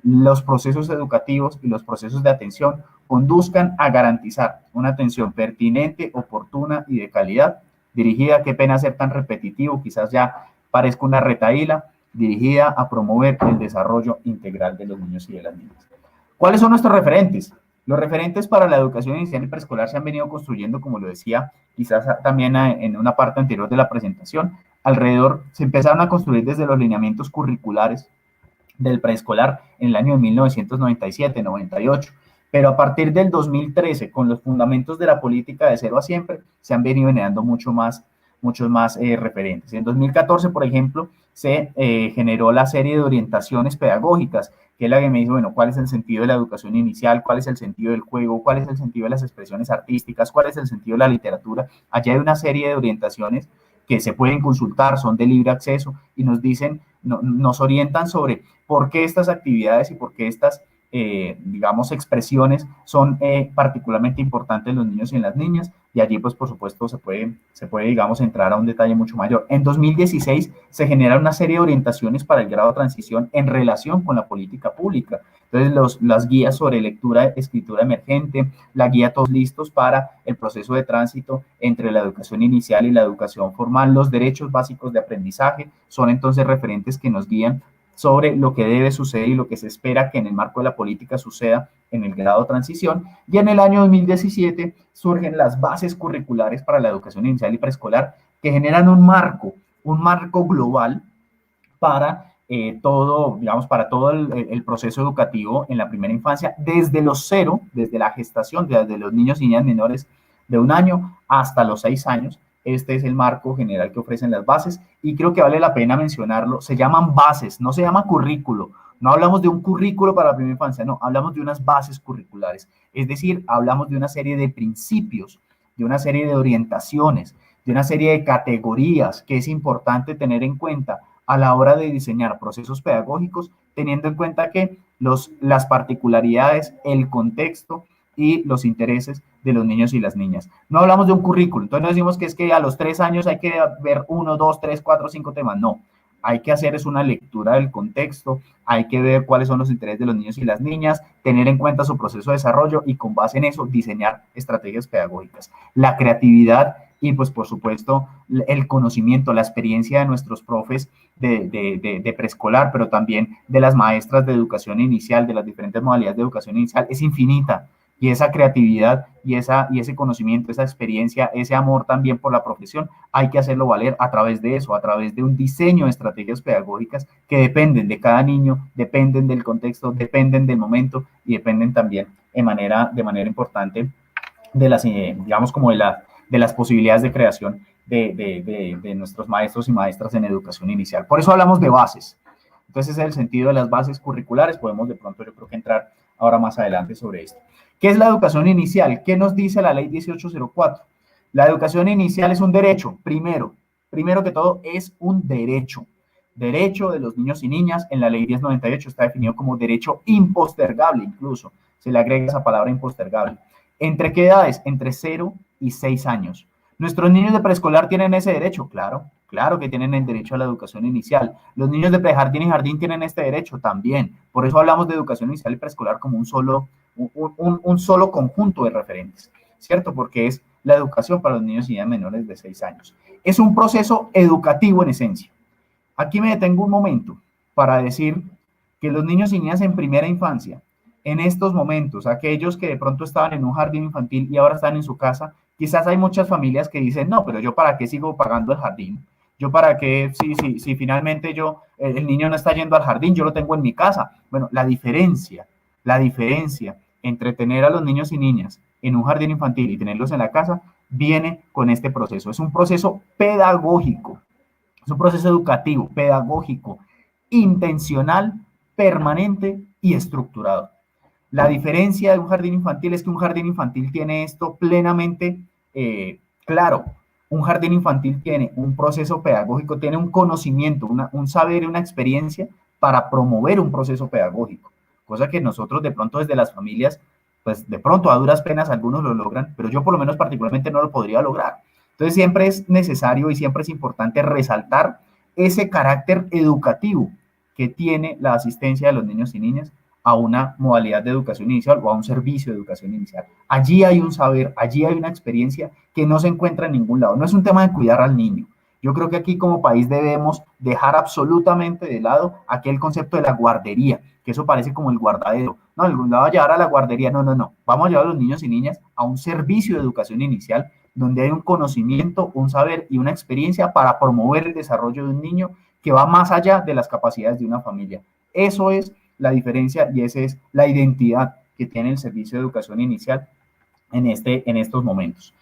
los procesos educativos y los procesos de atención conduzcan a garantizar una atención pertinente, oportuna y de calidad, dirigida, qué pena ser tan repetitivo, quizás ya parezca una retahíla, dirigida a promover el desarrollo integral de los niños y de las niñas. ¿Cuáles son nuestros referentes? Los referentes para la educación inicial y preescolar se han venido construyendo, como lo decía, quizás también en una parte anterior de la presentación, se empezaron a construir desde los lineamientos curriculares del preescolar en el año de 1997-98, pero a partir del 2013, con los fundamentos de la política de 0 a siempre, se han venido generando muchos más referentes. En 2014, por ejemplo, se generó la serie de orientaciones pedagógicas, que es la que me dice, bueno, ¿cuál es el sentido de la educación inicial? ¿Cuál es el sentido del juego? ¿Cuál es el sentido de las expresiones artísticas? ¿Cuál es el sentido de la literatura? Allá hay una serie de orientaciones que se pueden consultar, son de libre acceso y nos dicen, nos orientan sobre por qué estas actividades y por qué estas, digamos, expresiones son particularmente importantes en los niños y en las niñas, y allí, pues, por supuesto, se puede, digamos, entrar a un detalle mucho mayor. En 2016 se genera una serie de orientaciones para el grado de transición en relación con la política pública. Entonces, las guías sobre lectura, escritura emergente, la guía Todos Listos para el proceso de tránsito entre la educación inicial y la educación formal, los derechos básicos de aprendizaje, son entonces referentes que nos guían sobre lo que debe suceder y lo que se espera que en el marco de la política suceda en el grado de transición. Y en el año 2017 surgen las bases curriculares para la educación inicial y preescolar, que generan un marco global para todo, digamos, para todo el proceso educativo en la primera infancia, desde los 0, desde la gestación, desde los niños y niñas menores de 1 año hasta los 6 años. Este es el marco general que ofrecen las bases y creo que vale la pena mencionarlo. Se llaman bases, no se llama currículo. No hablamos de un currículo para la primera infancia, no, hablamos de unas bases curriculares. Es decir, hablamos de una serie de principios, de una serie de orientaciones, de una serie de categorías que es importante tener en cuenta a la hora de diseñar procesos pedagógicos, teniendo en cuenta que las particularidades, el contexto y los intereses de los niños y las niñas. No hablamos de un currículo, entonces no decimos que es que a los 3 años hay que ver 1, 2, 3, 4, 5 temas, no. Hay que hacer es una lectura del contexto, hay que ver cuáles son los intereses de los niños y las niñas, tener en cuenta su proceso de desarrollo y con base en eso diseñar estrategias pedagógicas. La creatividad y pues por supuesto el conocimiento, la experiencia de nuestros profes de preescolar, pero también de las maestras de educación inicial, de las diferentes modalidades de educación inicial, es infinita. Y esa creatividad y ese conocimiento, esa experiencia, ese amor también por la profesión, hay que hacerlo valer a través de eso, a través de un diseño de estrategias pedagógicas que dependen de cada niño, dependen del contexto, dependen del momento y dependen también de manera importante de las, digamos, como de las posibilidades de creación de nuestros maestros y maestras en educación inicial. Por eso hablamos de bases. Entonces, ese es el sentido de las bases curriculares. Podemos de pronto, yo creo que entrar ahora más adelante sobre esto. ¿Qué es la educación inicial? ¿Qué nos dice la ley 1804? La educación inicial es un derecho, primero que todo es un derecho de los niños y niñas. En la ley 1098 está definido como derecho impostergable, incluso se le agrega esa palabra impostergable. ¿Entre qué edades? Entre 0 y 6 años. ¿Nuestros niños de preescolar tienen ese derecho? Claro que tienen el derecho a la educación inicial. ¿Los niños de prejardín y jardín tienen este derecho? También. Por eso hablamos de educación inicial y preescolar como un solo conjunto de referentes, ¿cierto? Porque es la educación para los niños y niñas menores de 6 años. Es un proceso educativo en esencia. Aquí me detengo un momento para decir que los niños y niñas en primera infancia, en estos momentos, aquellos que de pronto estaban en un jardín infantil y ahora están en su casa, quizás hay muchas familias que dicen, no, pero yo para qué sigo pagando el jardín, yo para qué, si finalmente el niño no está yendo al jardín, yo lo tengo en mi casa. Bueno, la diferencia entre tener a los niños y niñas en un jardín infantil y tenerlos en la casa viene con este proceso. Es un proceso pedagógico, es un proceso educativo, pedagógico, intencional, permanente y estructurado. La diferencia de un jardín infantil es que un jardín infantil tiene esto plenamente claro. Un jardín infantil tiene un proceso pedagógico, tiene un conocimiento, un saber y una experiencia para promover un proceso pedagógico, cosa que nosotros de pronto desde las familias, pues de pronto a duras penas algunos lo logran, pero yo por lo menos particularmente no lo podría lograr. Entonces siempre es necesario y siempre es importante resaltar ese carácter educativo que tiene la asistencia de los niños y niñas a una modalidad de educación inicial o a un servicio de educación inicial. Allí hay un saber, allí hay una experiencia que no se encuentra en ningún lado. No es un tema de cuidar al niño. Yo creo que aquí como país debemos dejar absolutamente de lado aquel concepto de la guardería, que eso parece como el guardadero. No, lo va a llevar a la guardería. No, no, no. Vamos a llevar a los niños y niñas a un servicio de educación inicial donde hay un conocimiento, un saber y una experiencia para promover el desarrollo de un niño que va más allá de las capacidades de una familia. Eso es la diferencia y esa es la identidad que tiene el servicio de educación inicial en estos momentos.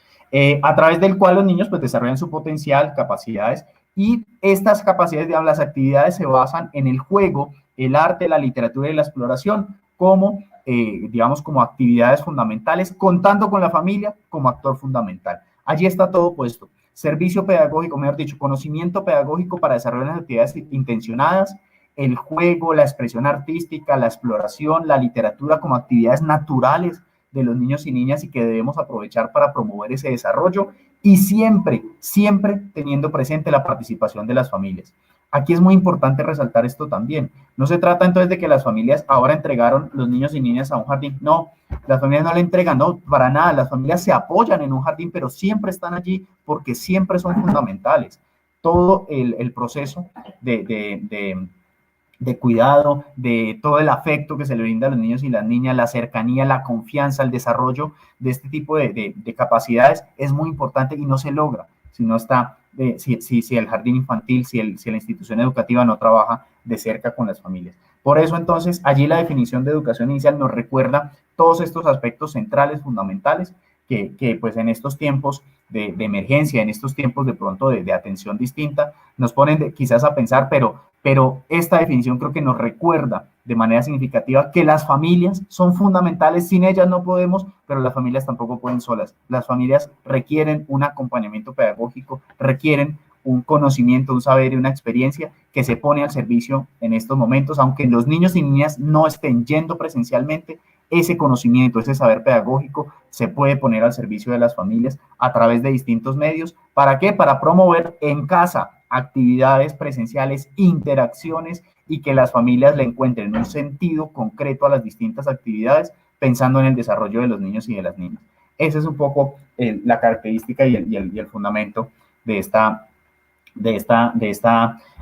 A través del cual los niños pues desarrollan su potencial, capacidades, y estas capacidades, digamos, las actividades se basan en el juego, el arte, la literatura y la exploración como, digamos, como actividades fundamentales, contando con la familia como actor fundamental. Allí está todo puesto. Servicio pedagógico, mejor dicho, conocimiento pedagógico para desarrollar las actividades intencionadas, el juego, la expresión artística, la exploración, la literatura como actividades naturales de los niños y niñas y que debemos aprovechar para promover ese desarrollo y siempre, siempre teniendo presente la participación de las familias. Aquí es muy importante resaltar esto también. No se trata entonces de que las familias ahora entregaron los niños y niñas a un jardín. No, las familias no le entregan, no, para nada. Las familias se apoyan en un jardín, pero siempre están allí porque siempre son fundamentales. Todo el proceso de cuidado, de todo el afecto que se le brinda a los niños y las niñas, la cercanía, la confianza, el desarrollo de este tipo de capacidades es muy importante y no se logra si no está, si el jardín infantil, si la institución educativa no trabaja de cerca con las familias. Por eso entonces allí la definición de educación inicial nos recuerda todos estos aspectos centrales, fundamentales, que pues en estos tiempos de emergencia, en estos tiempos de pronto de atención distinta, nos ponen quizás a pensar, pero esta definición creo que nos recuerda de manera significativa que las familias son fundamentales, sin ellas no podemos, pero las familias tampoco pueden solas. Las familias requieren un acompañamiento pedagógico, requieren un conocimiento, un saber y una experiencia que se pone al servicio en estos momentos, aunque los niños y niñas no estén yendo presencialmente, ese conocimiento, ese saber pedagógico se puede poner al servicio de las familias a través de distintos medios. ¿Para qué? Para promover en casa actividades presenciales, interacciones y que las familias le encuentren un sentido concreto a las distintas actividades pensando en el desarrollo de los niños y de las niñas. Esa es un poco la característica y el fundamento de esta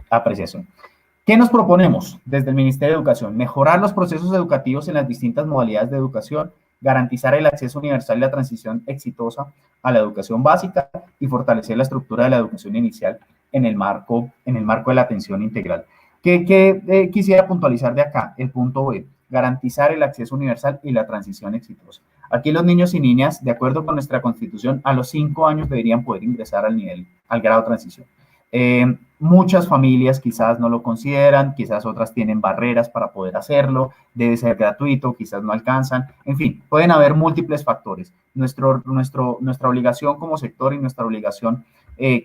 apreciación. ¿Qué nos proponemos desde el Ministerio de Educación? Mejorar los procesos educativos en las distintas modalidades de educación, garantizar el acceso universal y la transición exitosa a la educación básica y fortalecer la estructura de la educación inicial en el marco de la atención integral. ¿Qué quisiera puntualizar de acá? El punto B, garantizar el acceso universal y la transición exitosa. Aquí los niños y niñas, de acuerdo con nuestra Constitución, a los 5 años deberían poder ingresar al grado de transición. Muchas familias quizás no lo consideran, quizás otras tienen barreras para poder hacerlo, debe ser gratuito, quizás no alcanzan, en fin, pueden haber múltiples factores. Nuestra obligación como sector y nuestra obligación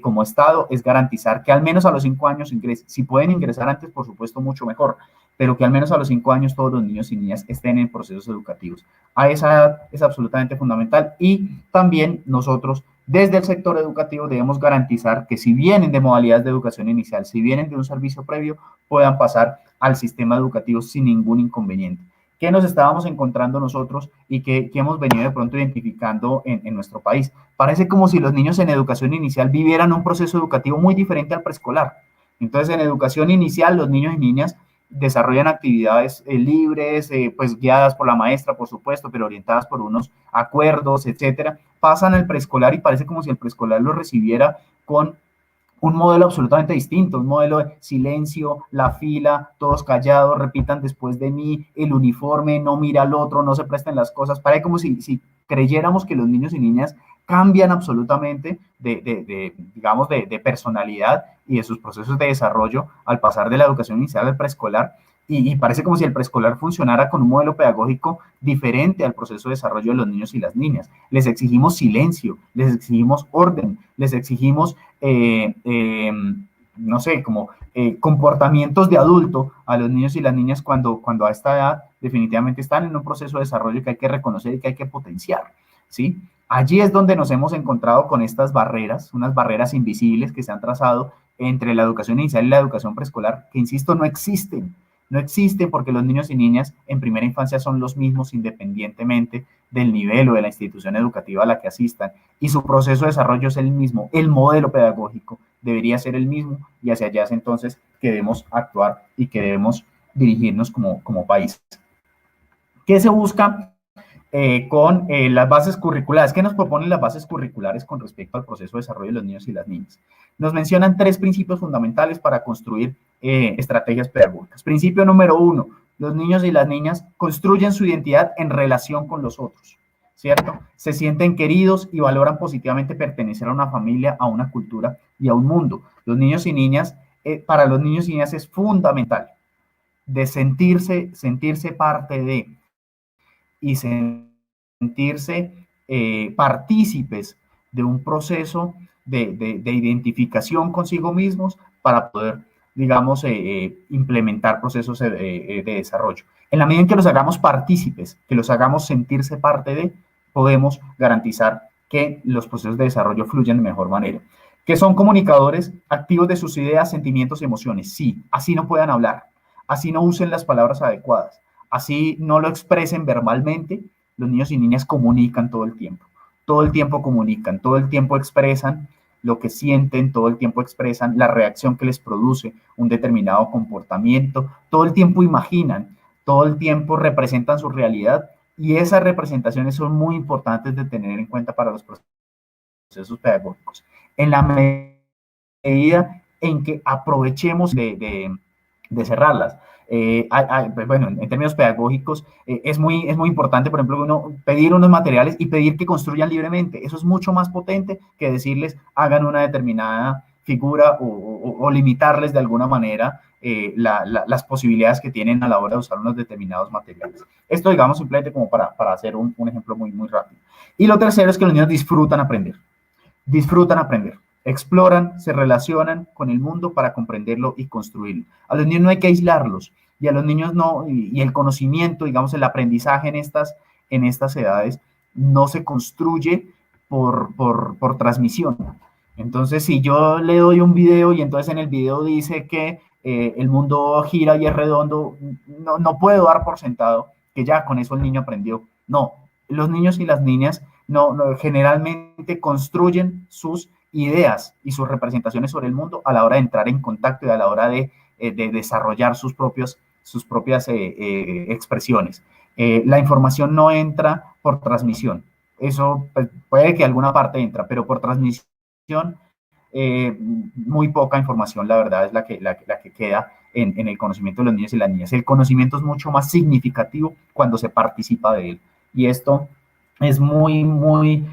como Estado es garantizar que al menos a los 5 años ingresen. Si pueden ingresar antes, por supuesto, mucho mejor, pero que al menos a los 5 años todos los niños y niñas estén en procesos educativos. A esa edad es absolutamente fundamental y también nosotros desde el sector educativo debemos garantizar que si vienen de modalidades de educación inicial, si vienen de un servicio previo, puedan pasar al sistema educativo sin ningún inconveniente. ¿Qué nos estábamos encontrando nosotros y qué hemos venido de pronto identificando en nuestro país? Parece como si los niños en educación inicial vivieran un proceso educativo muy diferente al preescolar. Entonces, en educación inicial, los niños y niñas desarrollan actividades libres, pues guiadas por la maestra, por supuesto, pero orientadas por unos acuerdos, etcétera. Pasan al preescolar y parece como si el preescolar lo recibiera con un modelo absolutamente distinto, un modelo de silencio, la fila, todos callados, repitan después de mí, el uniforme, no mira al otro, no se presten las cosas. Parece como si creyéramos que los niños y niñas cambian absolutamente digamos, de personalidad y de sus procesos de desarrollo al pasar de la educación inicial al preescolar, y parece como si el preescolar funcionara con un modelo pedagógico diferente al proceso de desarrollo de los niños y las niñas. Les exigimos silencio, les exigimos orden, les exigimos, no sé, como comportamientos de adulto a los niños y las niñas cuando a esta edad definitivamente están en un proceso de desarrollo que hay que reconocer y que hay que potenciar, ¿sí? Allí es donde nos hemos encontrado con estas barreras, unas barreras invisibles que se han trazado entre la educación inicial y la educación preescolar, que insisto, no existen. No existen porque los niños y niñas en primera infancia son los mismos independientemente del nivel o de la institución educativa a la que asistan, y su proceso de desarrollo es el mismo, el modelo pedagógico debería ser el mismo, y hacia allá es entonces que debemos actuar y que debemos dirigirnos como país. ¿Qué se busca con las bases curriculares? ¿Qué nos proponen las bases curriculares con respecto al proceso de desarrollo de los niños y las niñas? Nos mencionan 3 principios fundamentales para construir estrategias pedagógicas. Principio número 1, los niños y las niñas construyen su identidad en relación con los otros, ¿cierto? Se sienten queridos y valoran positivamente pertenecer a una familia, a una cultura y a un mundo. Los niños y niñas, para los niños y niñas es fundamental de sentirse parte de, y sentirse partícipes de un proceso de identificación consigo mismos para poder, digamos, implementar procesos de desarrollo. En la medida en que los hagamos partícipes, que los hagamos sentirse parte de, podemos garantizar que los procesos de desarrollo fluyan de mejor manera. Que son comunicadores activos de sus ideas, sentimientos y emociones. Sí, así no puedan hablar, así no usen las palabras adecuadas, así no lo expresen verbalmente, los niños y niñas comunican todo el tiempo comunican, todo el tiempo expresan lo que sienten, todo el tiempo expresan la reacción que les produce un determinado comportamiento, todo el tiempo imaginan, todo el tiempo representan su realidad, y esas representaciones son muy importantes de tener en cuenta para los procesos pedagógicos. En la medida en que aprovechemos de cerrarlas. Bueno, en términos pedagógicos, es muy importante, por ejemplo, pedir unos materiales y pedir que construyan libremente. Eso es mucho más potente que decirles hagan una determinada figura o limitarles de alguna manera las posibilidades que tienen a la hora de usar unos determinados materiales. Esto, digamos, simplemente como para hacer un ejemplo muy rápido. Y lo tercero es que los niños disfrutan aprender, exploran, se relacionan con el mundo para comprenderlo y construirlo. A los niños no hay que aislarlos, y a los niños no, y el conocimiento, digamos, el aprendizaje en estas edades no se construye por transmisión. Entonces, si yo le doy un video y entonces en el video dice que el mundo gira y es redondo, no puedo dar por sentado que ya con eso el niño aprendió. No, los niños y las niñas generalmente construyen sus ideas y sus representaciones sobre el mundo a la hora de entrar en contacto y a la hora de desarrollar sus propias expresiones. La información no entra por transmisión. Eso pues, puede que alguna parte entra, pero por transmisión muy poca información, la verdad, es la que queda en el conocimiento de los niños y las niñas. El conocimiento es mucho más significativo cuando se participa de él. Y esto es muy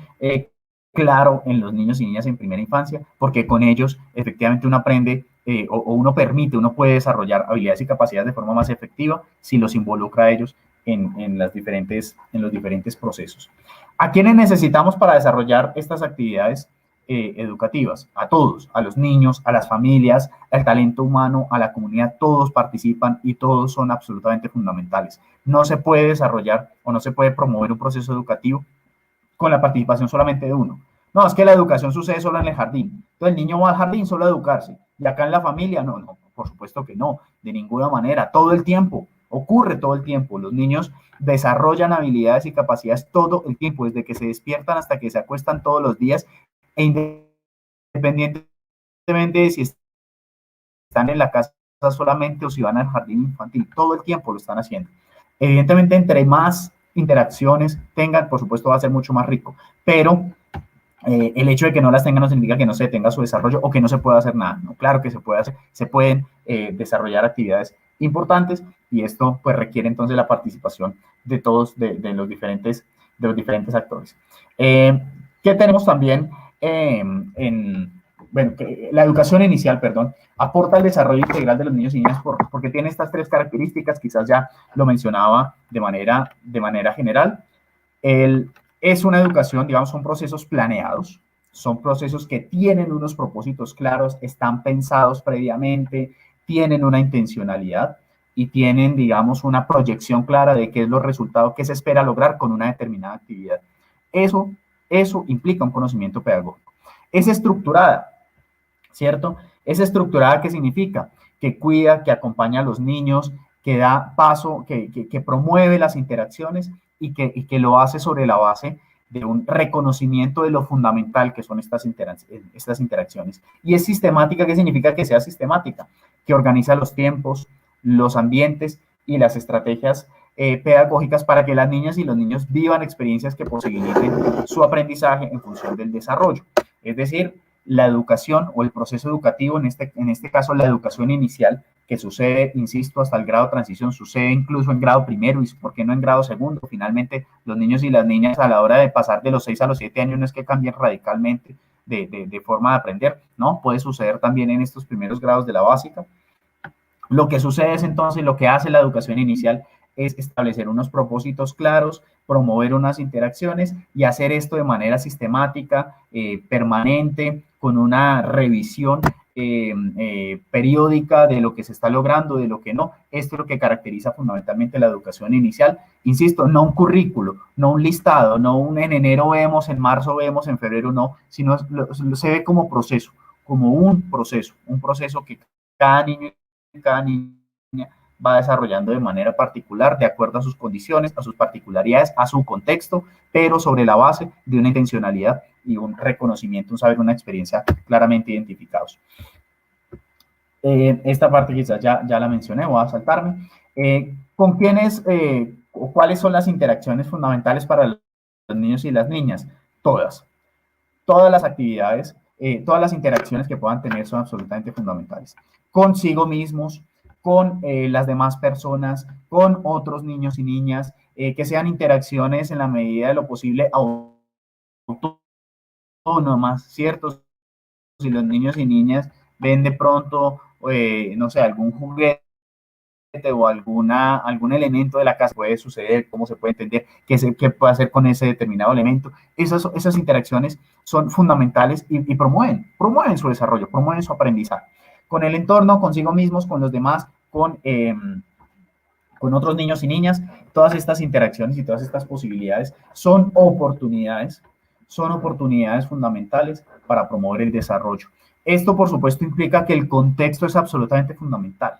claro en los niños y niñas en primera infancia, porque con ellos efectivamente uno aprende uno puede desarrollar habilidades y capacidades de forma más efectiva si los involucra a ellos en los diferentes procesos. ¿A quiénes necesitamos para desarrollar estas actividades educativas? A todos, a los niños, a las familias, al talento humano, a la comunidad, todos participan y todos son absolutamente fundamentales. No se puede desarrollar o no se puede promover un proceso educativo con la participación solamente de uno. No, es que la educación sucede solo en el jardín. Entonces el niño va al jardín solo a educarse. Y acá en la familia, no, por supuesto que no, de ninguna manera. Todo el tiempo, ocurre todo el tiempo. Los niños desarrollan habilidades y capacidades todo el tiempo, desde que se despiertan hasta que se acuestan todos los días, e independientemente de si están en la casa solamente o si van al jardín infantil, todo el tiempo lo están haciendo. Evidentemente, entre más interacciones tengan, por supuesto va a ser mucho más rico, pero el hecho de que no las tengan no significa que no se tenga su desarrollo o que no se pueda hacer nada, ¿no? Claro que se puede hacer, se pueden desarrollar actividades importantes, y esto pues requiere entonces la participación de todos, de los diferentes actores. ¿Qué tenemos también bueno, que la educación inicial, perdón, aporta al desarrollo integral de los niños y niñas porque tiene estas tres características, quizás ya lo mencionaba de manera general. Es una educación, digamos, son procesos planeados, son procesos que tienen unos propósitos claros, están pensados previamente, tienen una intencionalidad y tienen, digamos, una proyección clara de qué es los resultados que se espera lograr con una determinada actividad. Eso implica un conocimiento pedagógico. Es estructurada, ¿cierto? Es estructurada, ¿qué significa? Que cuida, que acompaña a los niños, que da paso, que promueve las interacciones y que lo hace sobre la base de un reconocimiento de lo fundamental que son estas interacciones. Y es sistemática, ¿qué significa que sea sistemática? Que organiza los tiempos, los ambientes y las estrategias pedagógicas para que las niñas y los niños vivan experiencias que posibiliten su aprendizaje en función del desarrollo. Es decir, la educación o el proceso educativo, en este caso la educación inicial, que sucede, insisto, hasta el grado de transición, sucede incluso en grado primero y por qué no en grado segundo. Finalmente, los niños y las niñas a la hora de pasar de los 6 a los 7 años no es que cambien radicalmente de forma de aprender, ¿no? Puede suceder también en estos primeros grados de la básica. Lo que sucede es entonces, lo que hace la educación inicial es establecer unos propósitos claros, promover unas interacciones y hacer esto de manera sistemática, permanente, con una revisión periódica de lo que se está logrando, de lo que no. Esto es lo que caracteriza fundamentalmente la educación inicial. Insisto, no un currículo, no un listado, no un en enero vemos, en marzo vemos, en febrero no, sino se ve como proceso, como un proceso que cada niño y cada niña va desarrollando de manera particular, de acuerdo a sus condiciones, a sus particularidades, a su contexto, pero sobre la base de una intencionalidad y un reconocimiento, un saber, una experiencia claramente identificados. Esta parte quizás ya la mencioné, voy a saltarme. ¿Con quiénes o cuáles son las interacciones fundamentales para los niños y las niñas? Todas las actividades, todas las interacciones que puedan tener son absolutamente fundamentales. Consigo mismos, con las demás personas, con otros niños y niñas, que sean interacciones en la medida de lo posible autónomas, ¿cierto? Si los niños y niñas ven de pronto, no sé, algún juguete o algún elemento de la casa, puede suceder, cómo se puede entender, qué puede hacer con ese determinado elemento. Esas interacciones son fundamentales y promueven su desarrollo, promueven su aprendizaje. Con el entorno, consigo mismos, con los demás, con otros niños y niñas, todas estas interacciones y todas estas posibilidades son oportunidades fundamentales para promover el desarrollo. Esto, por supuesto, implica que el contexto es absolutamente fundamental.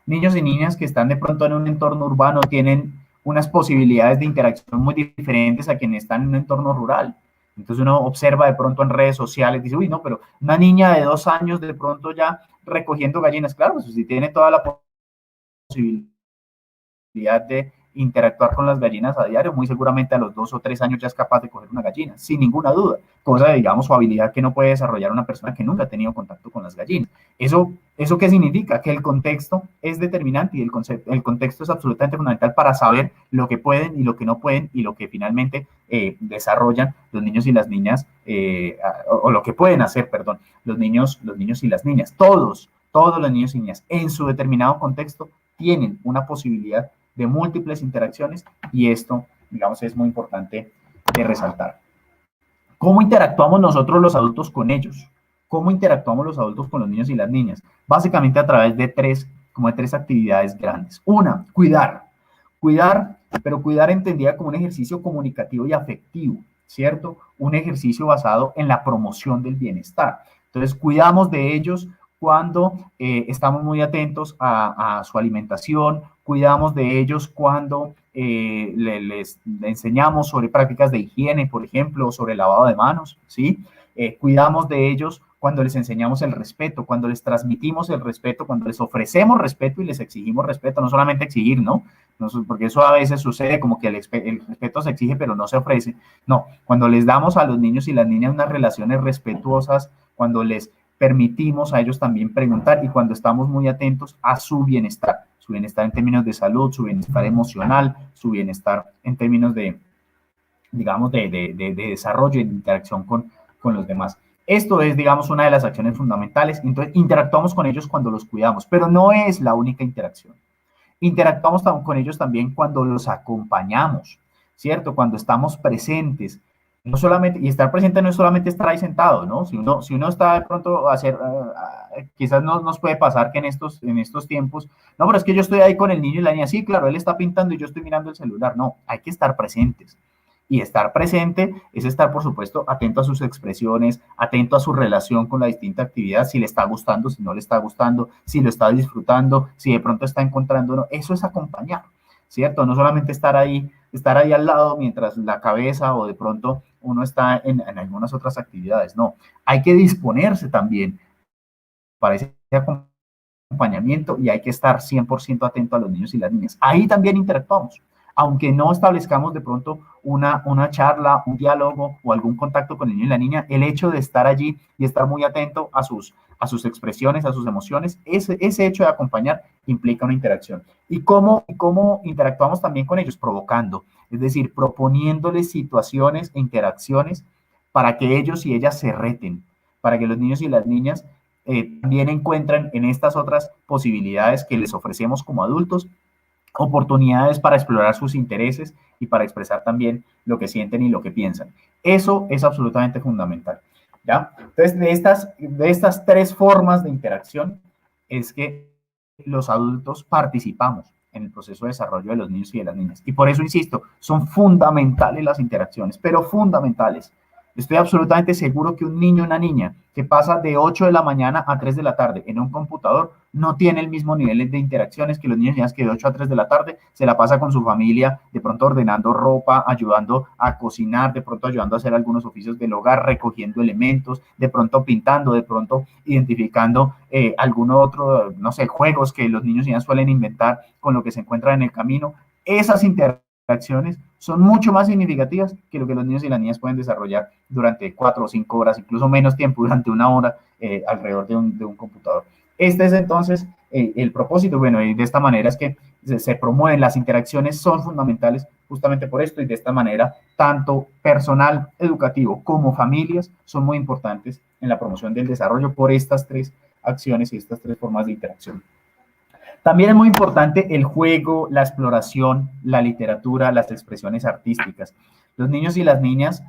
Niños y niñas que están de pronto en un entorno urbano tienen unas posibilidades de interacción muy diferentes a quienes están en un entorno rural. Entonces uno observa de pronto en redes sociales, dice, uy, no, pero una niña de 2 años de pronto ya recogiendo gallinas, claro, pues si tiene toda la posibilidad de interactuar con las gallinas a diario, muy seguramente a los 2 o 3 años ya es capaz de coger una gallina, sin ninguna duda, cosa de, digamos, su habilidad que no puede desarrollar una persona que nunca ha tenido contacto con las gallinas. ¿Eso qué significa? Que el contexto es determinante y el contexto es absolutamente fundamental para saber lo que pueden y lo que no pueden y lo que finalmente desarrollan los niños y las niñas, o lo que pueden hacer, perdón, los niños y las niñas. Todos los niños y niñas en su determinado contexto tienen una posibilidad de múltiples interacciones y esto, digamos, es muy importante de resaltar. ¿Cómo interactuamos nosotros los adultos con ellos? ¿Cómo interactuamos los adultos con los niños y las niñas? Básicamente a través de tres actividades grandes. Una, cuidar, pero cuidar entendida como un ejercicio comunicativo y afectivo, ¿cierto? Un ejercicio basado en la promoción del bienestar. Entonces, cuidamos de ellos cuando estamos muy atentos a su alimentación, cuidamos de ellos cuando les enseñamos sobre prácticas de higiene, por ejemplo, sobre el lavado de manos, ¿sí? Cuidamos de ellos cuando les enseñamos el respeto, cuando les transmitimos el respeto, cuando les ofrecemos respeto y les exigimos respeto, no solamente exigir, ¿no? Porque eso a veces sucede como que el respeto se exige pero no se ofrece. No, cuando les damos a los niños y las niñas unas relaciones respetuosas, cuando les permitimos a ellos también preguntar y cuando estamos muy atentos a su bienestar en términos de salud, su bienestar emocional, su bienestar en términos de, digamos, de desarrollo y de interacción con los demás. Esto es, digamos, una de las acciones fundamentales. Entonces, interactuamos con ellos cuando los cuidamos, pero no es la única interacción. Interactuamos con ellos también cuando los acompañamos, ¿cierto? Cuando estamos presentes. No solamente, y estar presente no es solamente estar ahí sentado, ¿no? Si uno está de pronto a hacer, quizás no nos puede pasar que en estos tiempos, no, pero es que yo estoy ahí con el niño y la niña, sí, claro, él está pintando y yo estoy mirando el celular. No, hay que estar presentes. Y estar presente es estar, por supuesto, atento a sus expresiones, atento a su relación con la distinta actividad, si le está gustando, si no le está gustando, si lo está disfrutando, si de pronto está encontrando, no. Eso es acompañar, ¿cierto? No solamente estar ahí al lado mientras la cabeza o de pronto uno está en algunas otras actividades, no. Hay que disponerse también para ese acompañamiento y hay que estar 100% atento a los niños y las niñas. Ahí también interactuamos. Aunque no establezcamos de pronto una charla, un diálogo o algún contacto con el niño y la niña, el hecho de estar allí y estar muy atento a sus expresiones, a sus emociones, ese hecho de acompañar implica una interacción. ¿Y cómo interactuamos también con ellos? Provocando, es decir, proponiéndoles situaciones e interacciones para que ellos y ellas se reten, para que los niños y las niñas también encuentren en estas otras posibilidades que les ofrecemos como adultos oportunidades para explorar sus intereses y para expresar también lo que sienten y lo que piensan. Eso es absolutamente fundamental, ¿ya? Entonces, de estas tres formas de interacción es que los adultos participamos en el proceso de desarrollo de los niños y de las niñas. Y por eso, insisto, son fundamentales las interacciones, pero fundamentales. Estoy absolutamente seguro que un niño o una niña que pasa de 8 de la mañana a 3 de la tarde en un computador no tiene el mismo nivel de interacciones que los niños y niñas que de 8 a 3 de la tarde se la pasa con su familia, de pronto ordenando ropa, ayudando a cocinar, de pronto ayudando a hacer algunos oficios del hogar, recogiendo elementos, de pronto pintando, de pronto identificando alguno otro, no sé, juegos que los niños y niñas suelen inventar con lo que se encuentran en el camino. Esas interacciones son mucho más significativas que lo que los niños y las niñas pueden desarrollar durante 4 o 5 horas, incluso menos tiempo, durante una hora alrededor de un computador. Este es entonces el propósito. Bueno, y de esta manera es que se promueven las interacciones, son fundamentales justamente por esto, y de esta manera tanto personal educativo como familias son muy importantes en la promoción del desarrollo por estas tres acciones y estas tres formas de interacción. También es muy importante el juego, la exploración, la literatura, las expresiones artísticas. Los niños y las niñas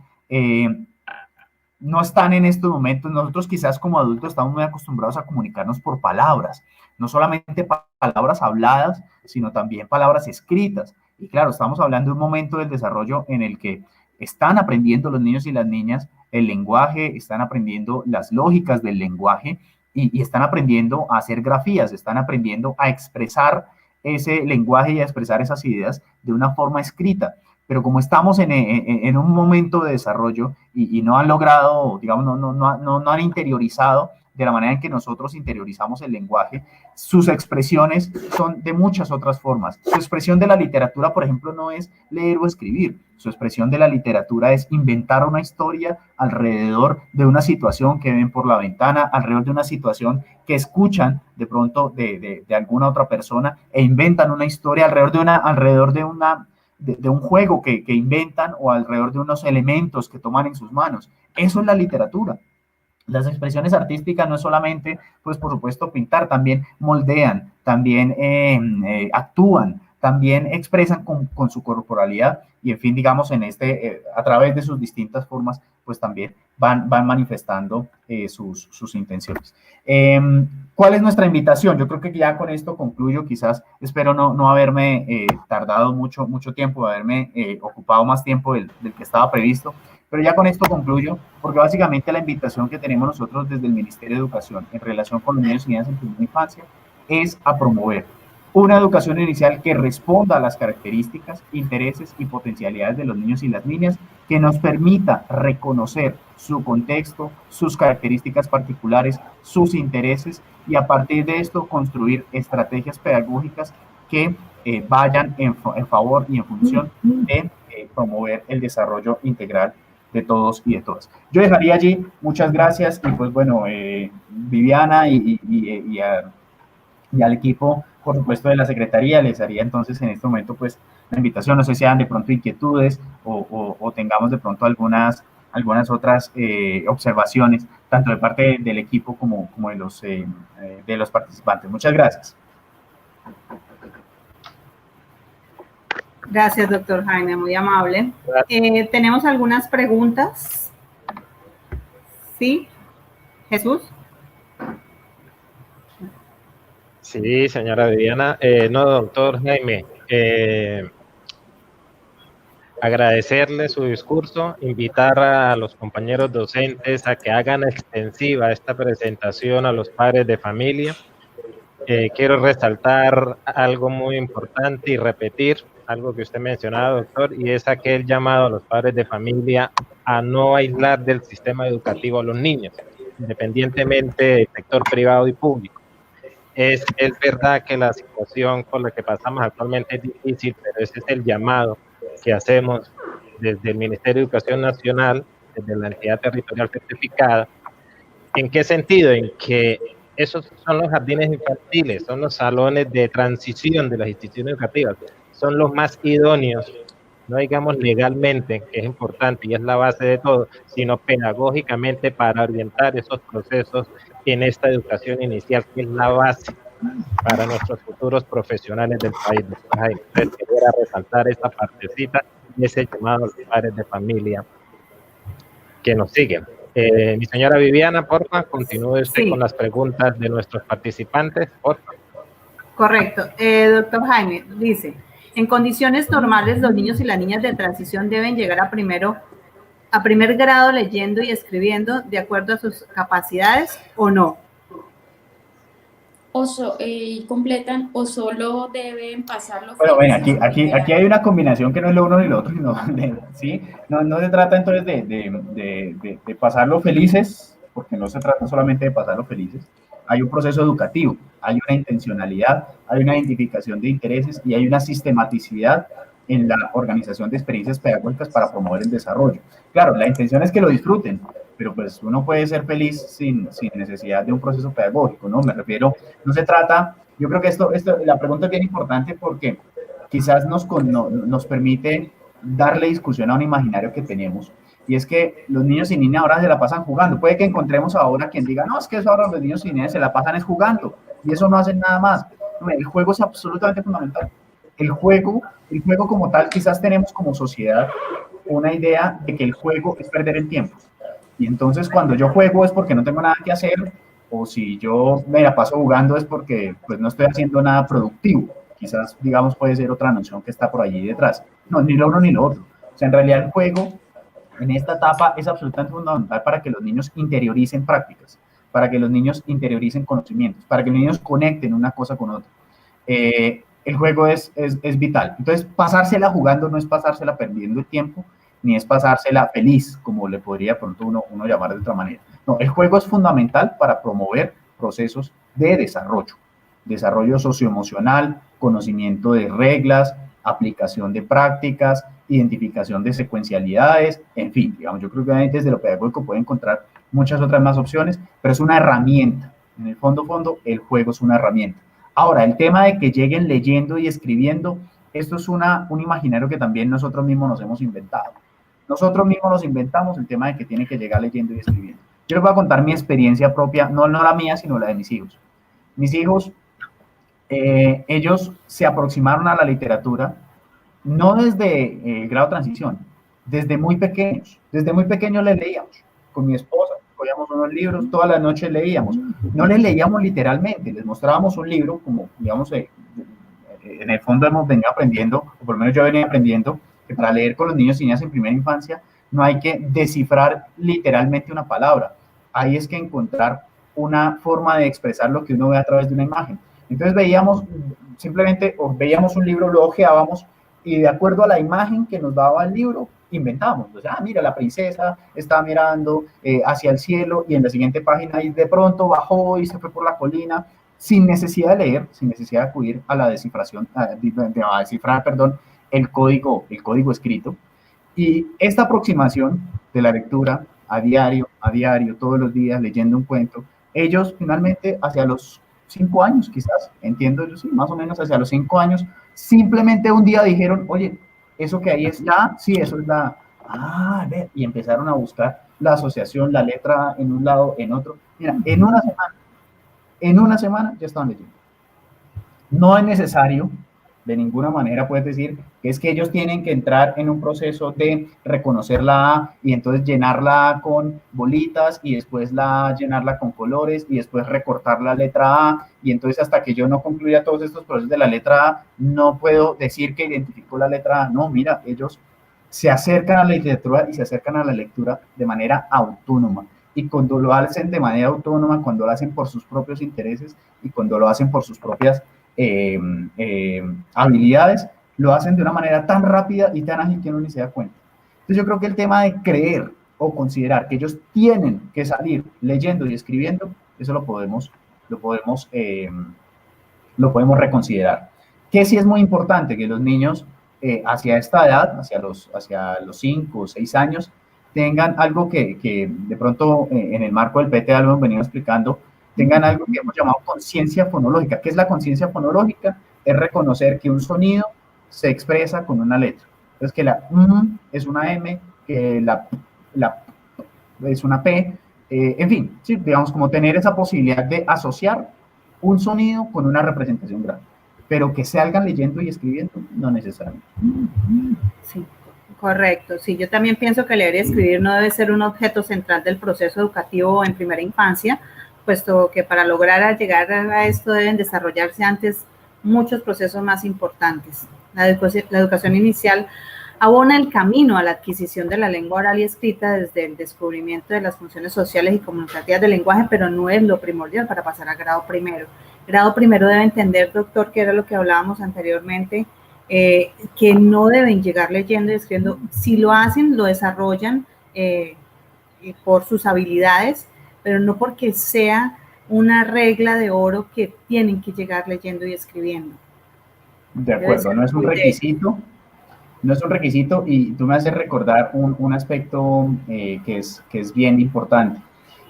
no están en estos momentos, nosotros quizás como adultos estamos muy acostumbrados a comunicarnos por palabras, no solamente palabras habladas, sino también palabras escritas. Y claro, estamos hablando de un momento del desarrollo en el que están aprendiendo los niños y las niñas el lenguaje, están aprendiendo las lógicas del lenguaje y están aprendiendo a hacer grafías, están aprendiendo a expresar ese lenguaje y a expresar esas ideas de una forma escrita. Pero como estamos en un momento de desarrollo y no han logrado, digamos, no han interiorizado de la manera en que nosotros interiorizamos el lenguaje, sus expresiones son de muchas otras formas. Su expresión de la literatura, por ejemplo, no es leer o escribir. Su expresión de la literatura es inventar una historia alrededor de una situación que ven por la ventana, alrededor de una situación que escuchan de pronto de alguna otra persona e inventan una historia alrededor de un juego que inventan o alrededor de unos elementos que toman en sus manos. Eso es la literatura. Las expresiones artísticas no es solamente, pues por supuesto, pintar, también moldean, también actúan, también expresan con su corporalidad y, en fin, digamos, a través de sus distintas formas, pues también van manifestando sus intenciones. ¿Cuál es nuestra invitación? Yo creo que ya con esto concluyo, quizás espero no haberme tardado mucho tiempo, haberme ocupado más tiempo del que estaba previsto. Pero ya con esto concluyo, porque básicamente la invitación que tenemos nosotros desde el Ministerio de Educación en relación con los niños y niñas en primera infancia es a promover una educación inicial que responda a las características, intereses y potencialidades de los niños y las niñas, que nos permita reconocer su contexto, sus características particulares, sus intereses, y a partir de esto construir estrategias pedagógicas que vayan en favor y en función de promover el desarrollo integral de todos y de todas. Yo dejaría allí, muchas gracias, y pues bueno, Viviana y al equipo, por supuesto, de la Secretaría, les haría entonces en este momento pues la invitación, no sé si hayan de pronto inquietudes o tengamos de pronto algunas algunas otras observaciones, tanto de parte del equipo como de los participantes. Muchas gracias. Gracias, doctor Jaime, muy amable. Tenemos algunas preguntas. ¿Sí? ¿Jesús? Sí, señora Viviana. No, doctor Jaime, agradecerle su discurso, invitar a los compañeros docentes a que hagan extensiva esta presentación a los padres de familia. Quiero resaltar algo muy importante y repetir algo que usted mencionaba, doctor, y es aquel llamado a los padres de familia a no aislar del sistema educativo a los niños, independientemente del sector privado y público. Es verdad que la situación por la que pasamos actualmente es difícil, pero ese es el llamado que hacemos desde el Ministerio de Educación Nacional, desde la entidad territorial certificada. ¿En qué sentido? En que esos son los jardines infantiles, son los salones de transición de las instituciones educativas, son los más idóneos, no digamos legalmente, que es importante y es la base de todo, sino pedagógicamente para orientar esos procesos en esta educación inicial, que es la base para nuestros futuros profesionales del país. Entonces, quería resaltar esta partecita y ese llamado a los padres de familia que nos siguen. Mi señora Viviana, porfa, continúe usted con las preguntas de nuestros participantes, porfa. Correcto. Doctor Jaime, dice, en condiciones normales los niños y las niñas de transición deben llegar a primer grado leyendo y escribiendo de acuerdo a sus capacidades o no. Y completan o solo deben pasarlo. Bueno, aquí hay una combinación que no es lo uno ni lo otro, ¿sí? No se trata entonces de pasarlo felices, porque no se trata solamente de pasarlo felices. Hay un proceso educativo, hay una intencionalidad, hay una identificación de intereses y hay una sistematicidad en la organización de experiencias pedagógicas para promover el desarrollo. Claro, la intención es que lo disfruten, pero pues uno puede ser feliz sin necesidad de un proceso pedagógico, ¿no? Me refiero, no se trata, yo creo que la pregunta es bien importante porque quizás nos permite darle discusión a un imaginario que tenemos, y es que los niños y niñas ahora se la pasan jugando. Puede que encontremos ahora quien diga, no, es que eso ahora los niños y niñas se la pasan es jugando, y eso no hacen nada más. No, el juego es absolutamente fundamental. El juego como tal, quizás tenemos como sociedad una idea de que el juego es perder el tiempo. Y entonces cuando yo juego es porque no tengo nada que hacer, o si yo me la paso jugando es porque pues no estoy haciendo nada productivo. Quizás, digamos, puede ser otra noción que está por allí detrás. No, ni lo uno ni lo otro. O sea, en realidad el juego en esta etapa es absolutamente fundamental para que los niños interioricen prácticas, para que los niños interioricen conocimientos, para que los niños conecten una cosa con otra. El juego es vital. Entonces, pasársela jugando no es pasársela perdiendo el tiempo, ni es pasársela feliz, como le podría pronto uno llamar de otra manera. No, el juego es fundamental para promover procesos de desarrollo socioemocional, conocimiento de reglas, aplicación de prácticas, identificación de secuencialidades, en fin, digamos, yo creo que desde lo pedagógico puede encontrar muchas otras más opciones, pero es una herramienta. En el fondo, el juego es una herramienta. Ahora, el tema de que lleguen leyendo y escribiendo, esto es un imaginario que también nosotros mismos nos hemos inventado. Nosotros mismos nos inventamos el tema de que tienen que llegar leyendo y escribiendo. Yo les voy a contar mi experiencia propia, no la mía, sino la de mis hijos. Mis hijos, ellos se aproximaron a la literatura, no desde el grado de transición, desde muy pequeños. Desde muy pequeños les leíamos con mi esposa. Cogíamos unos libros, toda la noche leíamos. No les leíamos literalmente, les mostrábamos un libro, como, digamos, en el fondo hemos venido aprendiendo, o por lo menos yo venía aprendiendo, que para leer con los niños y niñas en primera infancia no hay que descifrar literalmente una palabra. Hay es que encontrar una forma de expresar lo que uno ve a través de una imagen. Entonces veíamos un libro, lo ojeábamos, y de acuerdo a la imagen que nos daba el libro, inventamos. Entonces, mira, la princesa está mirando hacia el cielo y en la siguiente página y de pronto bajó y se fue por la colina, sin necesidad de leer, sin necesidad de acudir a la descifración, a descifrar, el código escrito. Y esta aproximación de la lectura a diario, todos los días, leyendo un cuento, ellos finalmente hacia los 5 años, quizás, entiendo yo, sí, más o menos hacia los 5 años, simplemente un día dijeron, oye, eso que ahí está, sí, eso es Ve, y empezaron a buscar la asociación, la letra A en un lado, en otro. Mira, en una semana ya estaban leyendo. No es necesario, de ninguna manera puedes decir que es que ellos tienen que entrar en un proceso de reconocer la A y entonces llenarla A con bolitas y después la A llenarla con colores y después recortar la letra A y entonces hasta que yo no concluya todos estos procesos de la letra A no puedo decir que identifico la letra A. No, mira, ellos se acercan a la literatura y se acercan a la lectura de manera autónoma. Y cuando lo hacen de manera autónoma, cuando lo hacen por sus propios intereses y cuando lo hacen por sus propias habilidades, lo hacen de una manera tan rápida y tan ágil que uno ni se da cuenta. Entonces yo creo que el tema de creer o considerar que ellos tienen que salir leyendo y escribiendo, eso lo podemos reconsiderar. Que sí es muy importante que los niños hacia esta edad, hacia los 5 o 6 años, tengan algo que de pronto en el marco del PTA lo hemos venido explicando, tengan algo que hemos llamado conciencia fonológica. ¿Qué es la conciencia fonológica? Es reconocer que un sonido se expresa con una letra. Entonces, que la es una M, que la es una P, en fin, ¿sí? Digamos, como tener esa posibilidad de asociar un sonido con una representación gráfica, pero que salgan leyendo y escribiendo, no necesariamente. Sí, correcto. Sí, yo también pienso que leer y escribir no debe ser un objeto central del proceso educativo en primera infancia, puesto que para lograr llegar a esto deben desarrollarse antes muchos procesos más importantes. La educación inicial abona el camino a la adquisición de la lengua oral y escrita desde el descubrimiento de las funciones sociales y comunicativas del lenguaje, pero no es lo primordial para pasar a grado primero. Grado primero debe entender, doctor, que era lo que hablábamos anteriormente, que no deben llegar leyendo y escribiendo. Si lo hacen, lo desarrollan por sus habilidades, pero no porque sea una regla de oro que tienen que llegar leyendo y escribiendo. De acuerdo, no es un requisito. No es un requisito y tú me haces recordar un aspecto que es bien importante.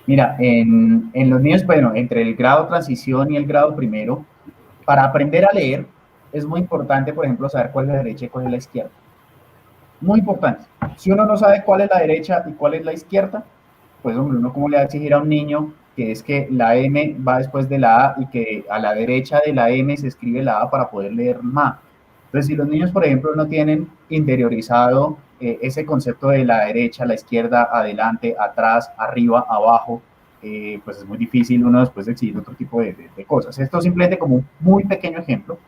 Mira, en los niños, bueno, entre el grado transición y el grado primero, para aprender a leer es muy importante, por ejemplo, saber cuál es la derecha y cuál es la izquierda. Muy importante. Si uno no sabe cuál es la derecha y cuál es la izquierda, pues hombre, uno cómo le va a exigir a un niño que es que la M va después de la A y que a la derecha de la M se escribe la A para poder leer MA. Entonces, si los niños, por ejemplo, no tienen interiorizado ese concepto de la derecha, la izquierda, adelante, atrás, arriba, abajo, pues es muy difícil uno después de exigir otro tipo de cosas. Esto simplemente como un muy pequeño ejemplo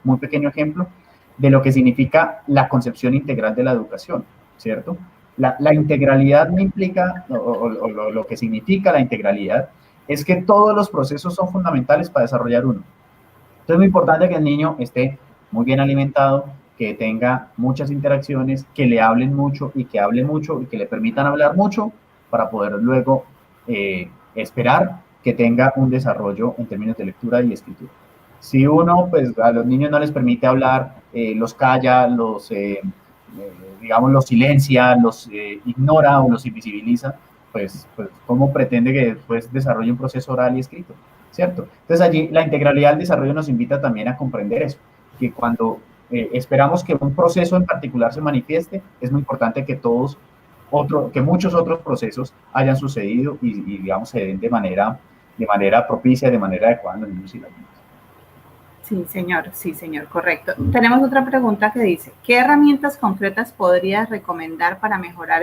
de lo que significa la concepción integral de la educación, ¿cierto? La integralidad no implica, o lo que significa la integralidad, es que todos los procesos son fundamentales para desarrollar uno. Entonces es muy importante que el niño esté muy bien alimentado, que tenga muchas interacciones, que le hablen mucho y que hable mucho y que le permitan hablar mucho para poder luego esperar que tenga un desarrollo en términos de lectura y escritura. Si uno, pues a los niños no les permite hablar, los calla, digamos, los silencia, los ignora o los invisibiliza, pues ¿cómo pretende que después desarrolle un proceso oral y escrito? ¿Cierto? Entonces allí la integralidad del desarrollo nos invita también a comprender eso, que cuando esperamos que un proceso en particular se manifieste, es muy importante que muchos otros procesos hayan sucedido y digamos, se den de manera propicia, de manera adecuada en los niños y las niñas. Sí, señor, correcto. Tenemos otra pregunta que dice, ¿qué herramientas concretas podrías recomendar para mejorar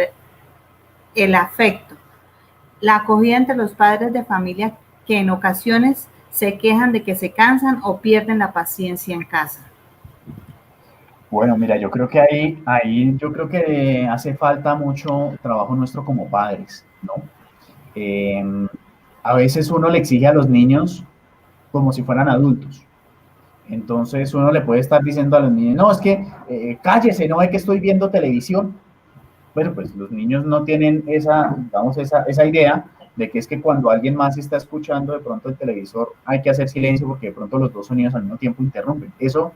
el afecto, la acogida entre los padres de familia que en ocasiones se quejan de que se cansan o pierden la paciencia en casa? Bueno, mira, yo creo que ahí yo creo que hace falta mucho trabajo nuestro como padres, ¿no? A veces uno le exige a los niños como si fueran adultos. Entonces uno le puede estar diciendo a los niños, no, es que cállese, no ve que estoy viendo televisión. Bueno, pues los niños no tienen esa idea de que es que cuando alguien más está escuchando de pronto el televisor hay que hacer silencio porque de pronto los dos sonidos al mismo tiempo interrumpen. Eso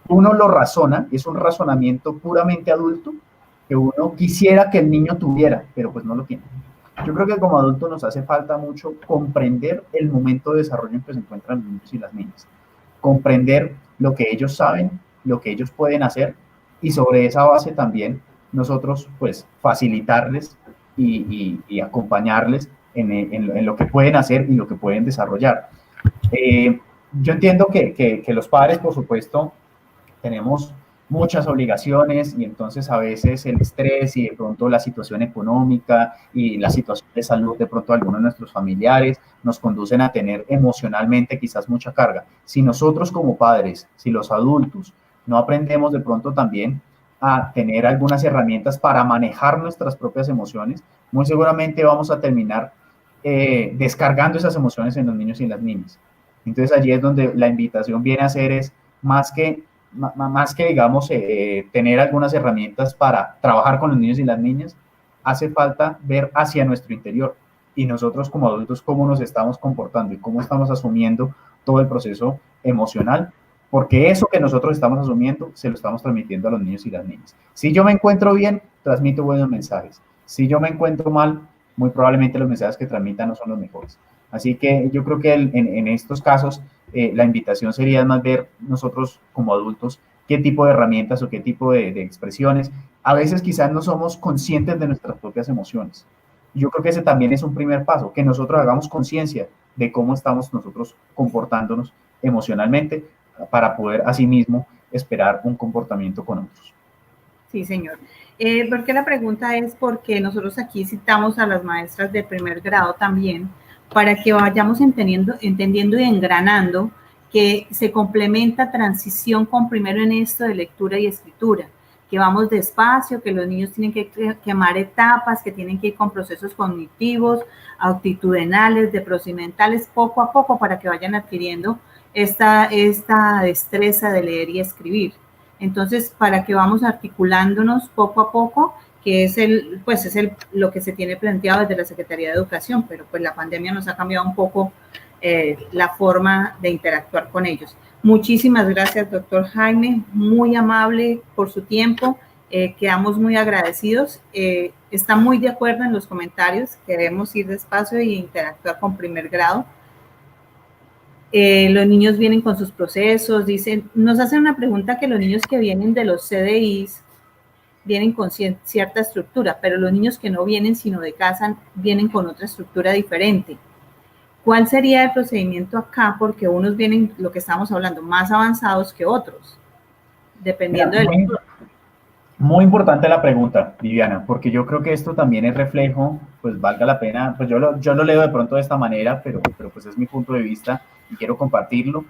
uno lo razona, es un razonamiento puramente adulto que uno quisiera que el niño tuviera, pero pues no lo tiene. Yo creo que como adulto nos hace falta mucho comprender el momento de desarrollo en que se encuentran los niños y las niñas. Comprender lo que ellos saben, lo que ellos pueden hacer y sobre esa base también nosotros pues facilitarles y acompañarles en lo que pueden hacer y lo que pueden desarrollar. Yo entiendo que los padres, por supuesto, tenemos muchas obligaciones y entonces a veces el estrés y de pronto la situación económica y la situación de salud de pronto de algunos de nuestros familiares nos conducen a tener emocionalmente quizás mucha carga. Si nosotros como padres, si los adultos no aprendemos de pronto también a tener algunas herramientas para manejar nuestras propias emociones, muy seguramente vamos a terminar descargando esas emociones en los niños y en las niñas. Entonces allí es donde la invitación viene a ser es más que digamos, tener algunas herramientas para trabajar con los niños y las niñas, hace falta ver hacia nuestro interior y nosotros como adultos cómo nos estamos comportando y cómo estamos asumiendo todo el proceso emocional, porque eso que nosotros estamos asumiendo se lo estamos transmitiendo a los niños y las niñas. Si yo me encuentro bien, transmito buenos mensajes. Si yo me encuentro mal, muy probablemente los mensajes que transmitan no son los mejores. Así que yo creo que en estos casos la invitación sería más ver nosotros como adultos qué tipo de herramientas o qué tipo de expresiones. A veces quizás no somos conscientes de nuestras propias emociones. Yo creo que ese también es un primer paso, que nosotros hagamos conciencia de cómo estamos nosotros comportándonos emocionalmente para poder asimismo esperar un comportamiento con otros. Sí, señor. Porque la pregunta es porque nosotros aquí citamos a las maestras de primer grado también, para que vayamos entendiendo y engranando que se complementa transición con primero en esto de lectura y escritura, que vamos despacio, que los niños tienen que quemar etapas, que tienen que ir con procesos cognitivos, actitudinales, de procedimentales, poco a poco para que vayan adquiriendo esta destreza de leer y escribir. Entonces, para que vamos articulándonos poco a poco, que es lo que se tiene planteado desde la Secretaría de Educación, pero pues la pandemia nos ha cambiado un poco la forma de interactuar con ellos. Muchísimas gracias, doctor Jaime, muy amable por su tiempo, quedamos muy agradecidos, está muy de acuerdo en los comentarios, queremos ir despacio e interactuar con primer grado. Los niños vienen con sus procesos, nos hacen una pregunta que los niños que vienen de los CDIs vienen con cierta estructura, pero los niños que no vienen sino de casa vienen con otra estructura diferente. ¿Cuál sería el procedimiento acá? Porque unos vienen, lo que estamos hablando, más avanzados que otros, dependiendo del... Muy importante la pregunta, Viviana, porque yo creo que esto también es reflejo, pues valga la pena, pues yo lo leo de pronto de esta manera, pero pues es mi punto de vista y quiero compartirlo.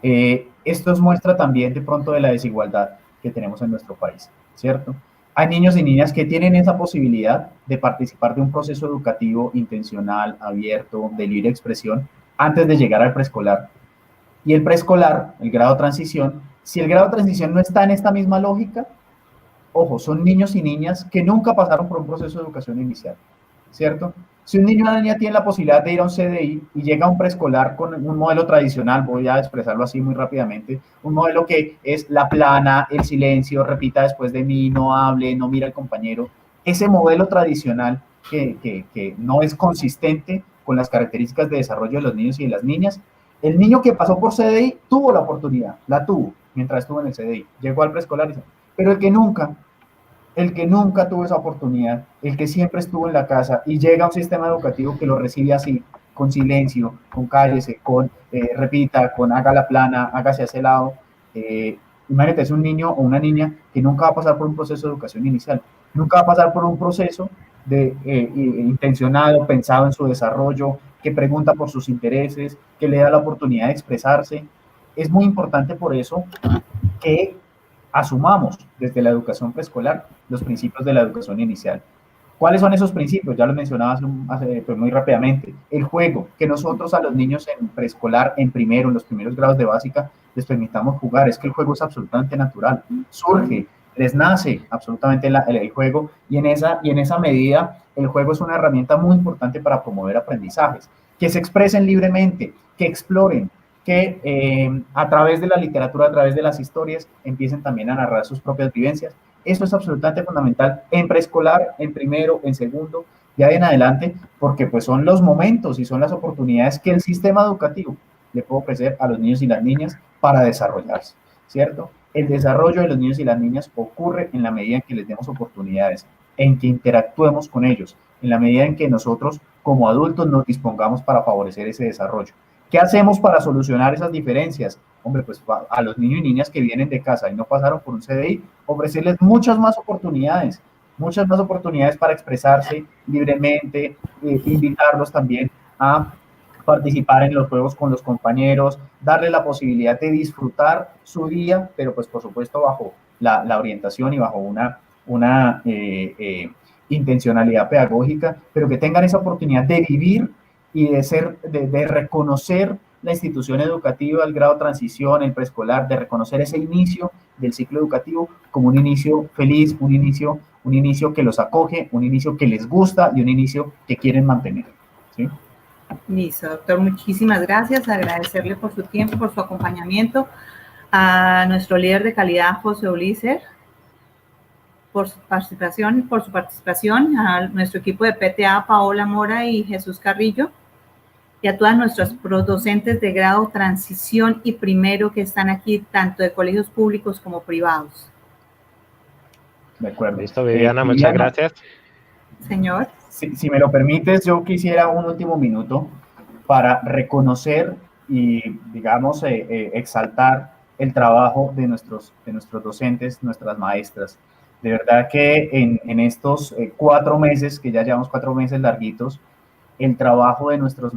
Esto es muestra también de pronto de la desigualdad que tenemos en nuestro país, ¿cierto? Hay niños y niñas que tienen esa posibilidad de participar de un proceso educativo intencional, abierto, de libre expresión, antes de llegar al preescolar. Y el preescolar, el grado de transición, si el grado de transición no está en esta misma lógica, ojo, son niños y niñas que nunca pasaron por un proceso de educación inicial, ¿cierto? Si un niño o una niña tiene la posibilidad de ir a un CDI y llega a un preescolar con un modelo tradicional, voy a expresarlo así muy rápidamente, un modelo que es la plana, el silencio, repita después de mí, no hable, no mira al compañero, ese modelo tradicional que no es consistente con las características de desarrollo de los niños y de las niñas, el niño que pasó por CDI tuvo la oportunidad, la tuvo mientras estuvo en el CDI, llegó al preescolar, pero el que nunca tuvo esa oportunidad, el que siempre estuvo en la casa y llega a un sistema educativo que lo recibe así, con silencio, con cállese, con repita, con haga la plana, hágase hacia ese lado. Imagínate, es un niño o una niña que nunca va a pasar por un proceso de educación inicial, nunca va a pasar por un proceso intencionado, pensado en su desarrollo, que pregunta por sus intereses, que le da la oportunidad de expresarse. Es muy importante por eso que asumamos desde la educación preescolar los principios de la educación inicial. ¿Cuáles son esos principios? Ya lo mencionaba pues muy rápidamente. El juego, que nosotros a los niños en preescolar, en los primeros grados de básica, les permitamos jugar. Es que el juego es absolutamente natural. Surge, les nace absolutamente el juego y en esa medida el juego es una herramienta muy importante para promover aprendizajes. Que se expresen libremente, que exploren, que a través de la literatura, a través de las historias, empiecen también a narrar sus propias vivencias. Eso es absolutamente fundamental en preescolar, en primero, en segundo, ya en adelante, porque pues son los momentos y son las oportunidades que el sistema educativo le puede ofrecer a los niños y las niñas para desarrollarse, ¿cierto? El desarrollo de los niños y las niñas ocurre en la medida en que les demos oportunidades, en que interactuemos con ellos, en la medida en que nosotros como adultos nos dispongamos para favorecer ese desarrollo. ¿Qué hacemos para solucionar esas diferencias? Hombre, pues a los niños y niñas que vienen de casa y no pasaron por un CDI, ofrecerles muchas más oportunidades para expresarse libremente, invitarlos también a participar en los juegos con los compañeros, darle la posibilidad de disfrutar su día, pero pues por supuesto bajo la orientación y bajo una intencionalidad pedagógica, pero que tengan esa oportunidad de vivir y de reconocer la institución educativa, el grado de transición, el preescolar, de reconocer ese inicio del ciclo educativo como un inicio feliz, un inicio que los acoge, un inicio que les gusta y un inicio que quieren mantener, ¿sí? Listo, doctor, muchísimas gracias. Agradecerle por su tiempo, por su acompañamiento. A nuestro líder de calidad, José Ulises, por su participación, a nuestro equipo de PTA, Paola Mora y Jesús Carrillo, y a todas nuestras docentes de grado, transición y primero que están aquí, tanto de colegios públicos como privados. De acuerdo. Listo, Viviana, muchas gracias. Señor. Si me lo permites, yo quisiera un último minuto para reconocer y, digamos, exaltar el trabajo de nuestros docentes, nuestras maestras. De verdad que en estos 4 meses, que ya llevamos 4 meses larguitos, el trabajo de nuestras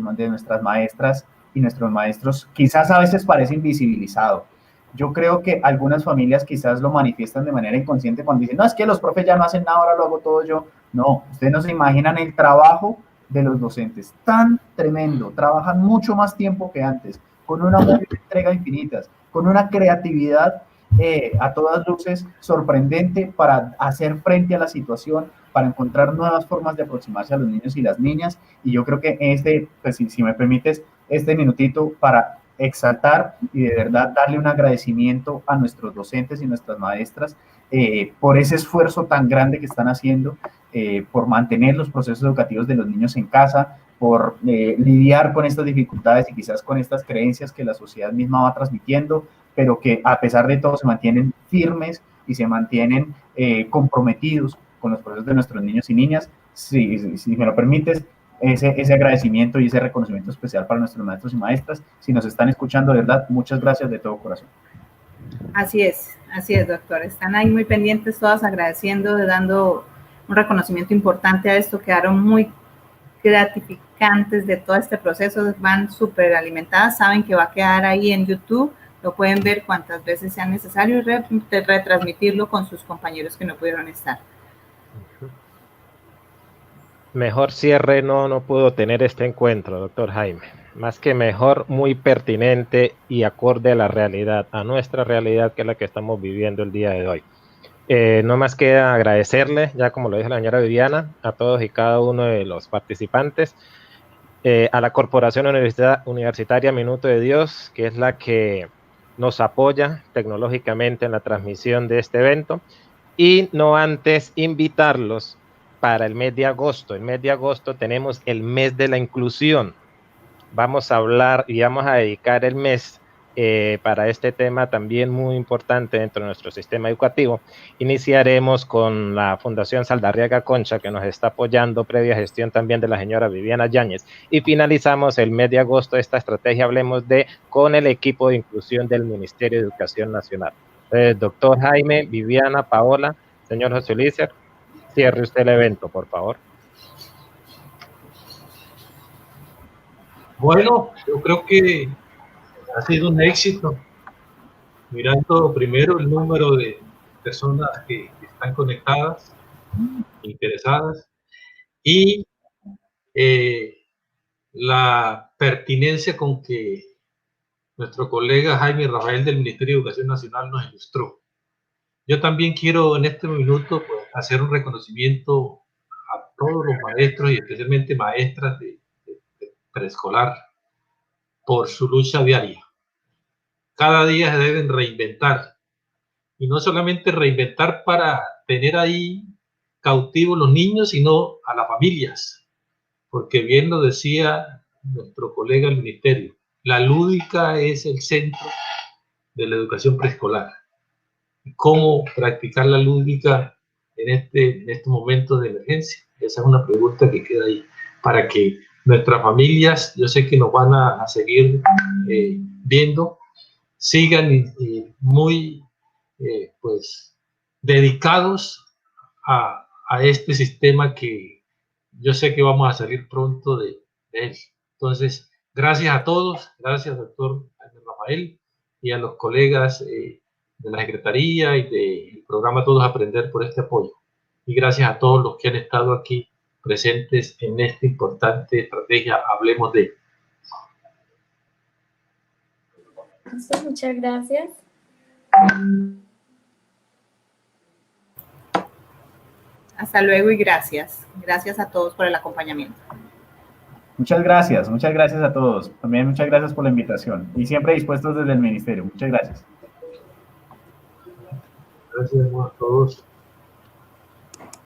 maestras y nuestros maestros quizás a veces parece invisibilizado. Yo creo que algunas familias quizás lo manifiestan de manera inconsciente cuando dicen, no, es que los profes ya no hacen nada, ahora lo hago todo yo. No, ustedes no se imaginan el trabajo de los docentes, tan tremendo, trabajan mucho más tiempo que antes, con una entrega infinitas, con una creatividad a todas luces sorprendente para hacer frente a la situación, para encontrar nuevas formas de aproximarse a los niños y las niñas. Y yo creo que pues si me permites, este minutito para exaltar y de verdad darle un agradecimiento a nuestros docentes y nuestras maestras por ese esfuerzo tan grande que están haciendo, por mantener los procesos educativos de los niños en casa, por lidiar con estas dificultades y quizás con estas creencias que la sociedad misma va transmitiendo, pero que a pesar de todo se mantienen firmes y se mantienen comprometidos con los procesos de nuestros niños y niñas. Si me lo permites, ese agradecimiento y ese reconocimiento especial para nuestros maestros y maestras. Si nos están escuchando, de verdad, muchas gracias de todo corazón. Así es, doctor. Están ahí muy pendientes todas, agradeciendo, dando un reconocimiento importante a esto. Quedaron muy gratificantes de todo este proceso, van súper alimentadas, saben que va a quedar ahí en YouTube, lo pueden ver cuantas veces sea necesario y retransmitirlo con sus compañeros que no pudieron estar. Mejor cierre no pudo tener este encuentro, doctor Jaime. Más que mejor, muy pertinente y acorde a la realidad, a nuestra realidad, que es la que estamos viviendo el día de hoy. No más queda agradecerle, ya como lo dijo la señora Viviana, a todos y cada uno de los participantes, a la Corporación Universitaria Minuto de Dios, que es la que nos apoya tecnológicamente en la transmisión de este evento, y no antes invitarlos para el mes de agosto. El mes de agosto tenemos el mes de la inclusión. Vamos a hablar y vamos a dedicar el mes para este tema también muy importante dentro de nuestro sistema educativo. Iniciaremos con la Fundación Saldarriaga Concha, que nos está apoyando, previa gestión también de la señora Viviana Yáñez, y finalizamos el mes de agosto esta estrategia Hablemos con el equipo de inclusión del Ministerio de Educación Nacional. Doctor Jaime, Viviana, Paola, señor José Luis, cierre usted el evento, por favor. Bueno, yo creo que ha sido un éxito. Mirando primero el número de personas que están conectadas, interesadas, y la pertinencia con que nuestro colega Jaime Rafael del Ministerio de Educación Nacional nos ilustró. Yo también quiero en este minuto pues, hacer un reconocimiento a todos los maestros y especialmente maestras de preescolar por su lucha diaria. Cada día se deben reinventar, y no solamente reinventar para tener ahí cautivos los niños, sino a las familias, porque bien lo decía nuestro colega del ministerio, la lúdica es el centro de la educación preescolar. cómo practicar la lúdica en estos momentos de emergencia. Esa es una pregunta que queda ahí para que nuestras familias, yo sé que nos van a seguir viendo, sigan muy pues dedicados a este sistema que yo sé que vamos a salir pronto de él. Entonces, gracias a todos, gracias doctor Rafael y a los colegas de la Secretaría y del programa Todos Aprender por este apoyo. Y gracias a todos los que han estado aquí presentes en esta importante estrategia Hablemos de. Muchas gracias. Hasta luego y gracias. Gracias a todos por el acompañamiento. muchas gracias a todos. También muchas gracias por la invitación y siempre dispuestos desde el Ministerio. Muchas gracias. Gracias a todos.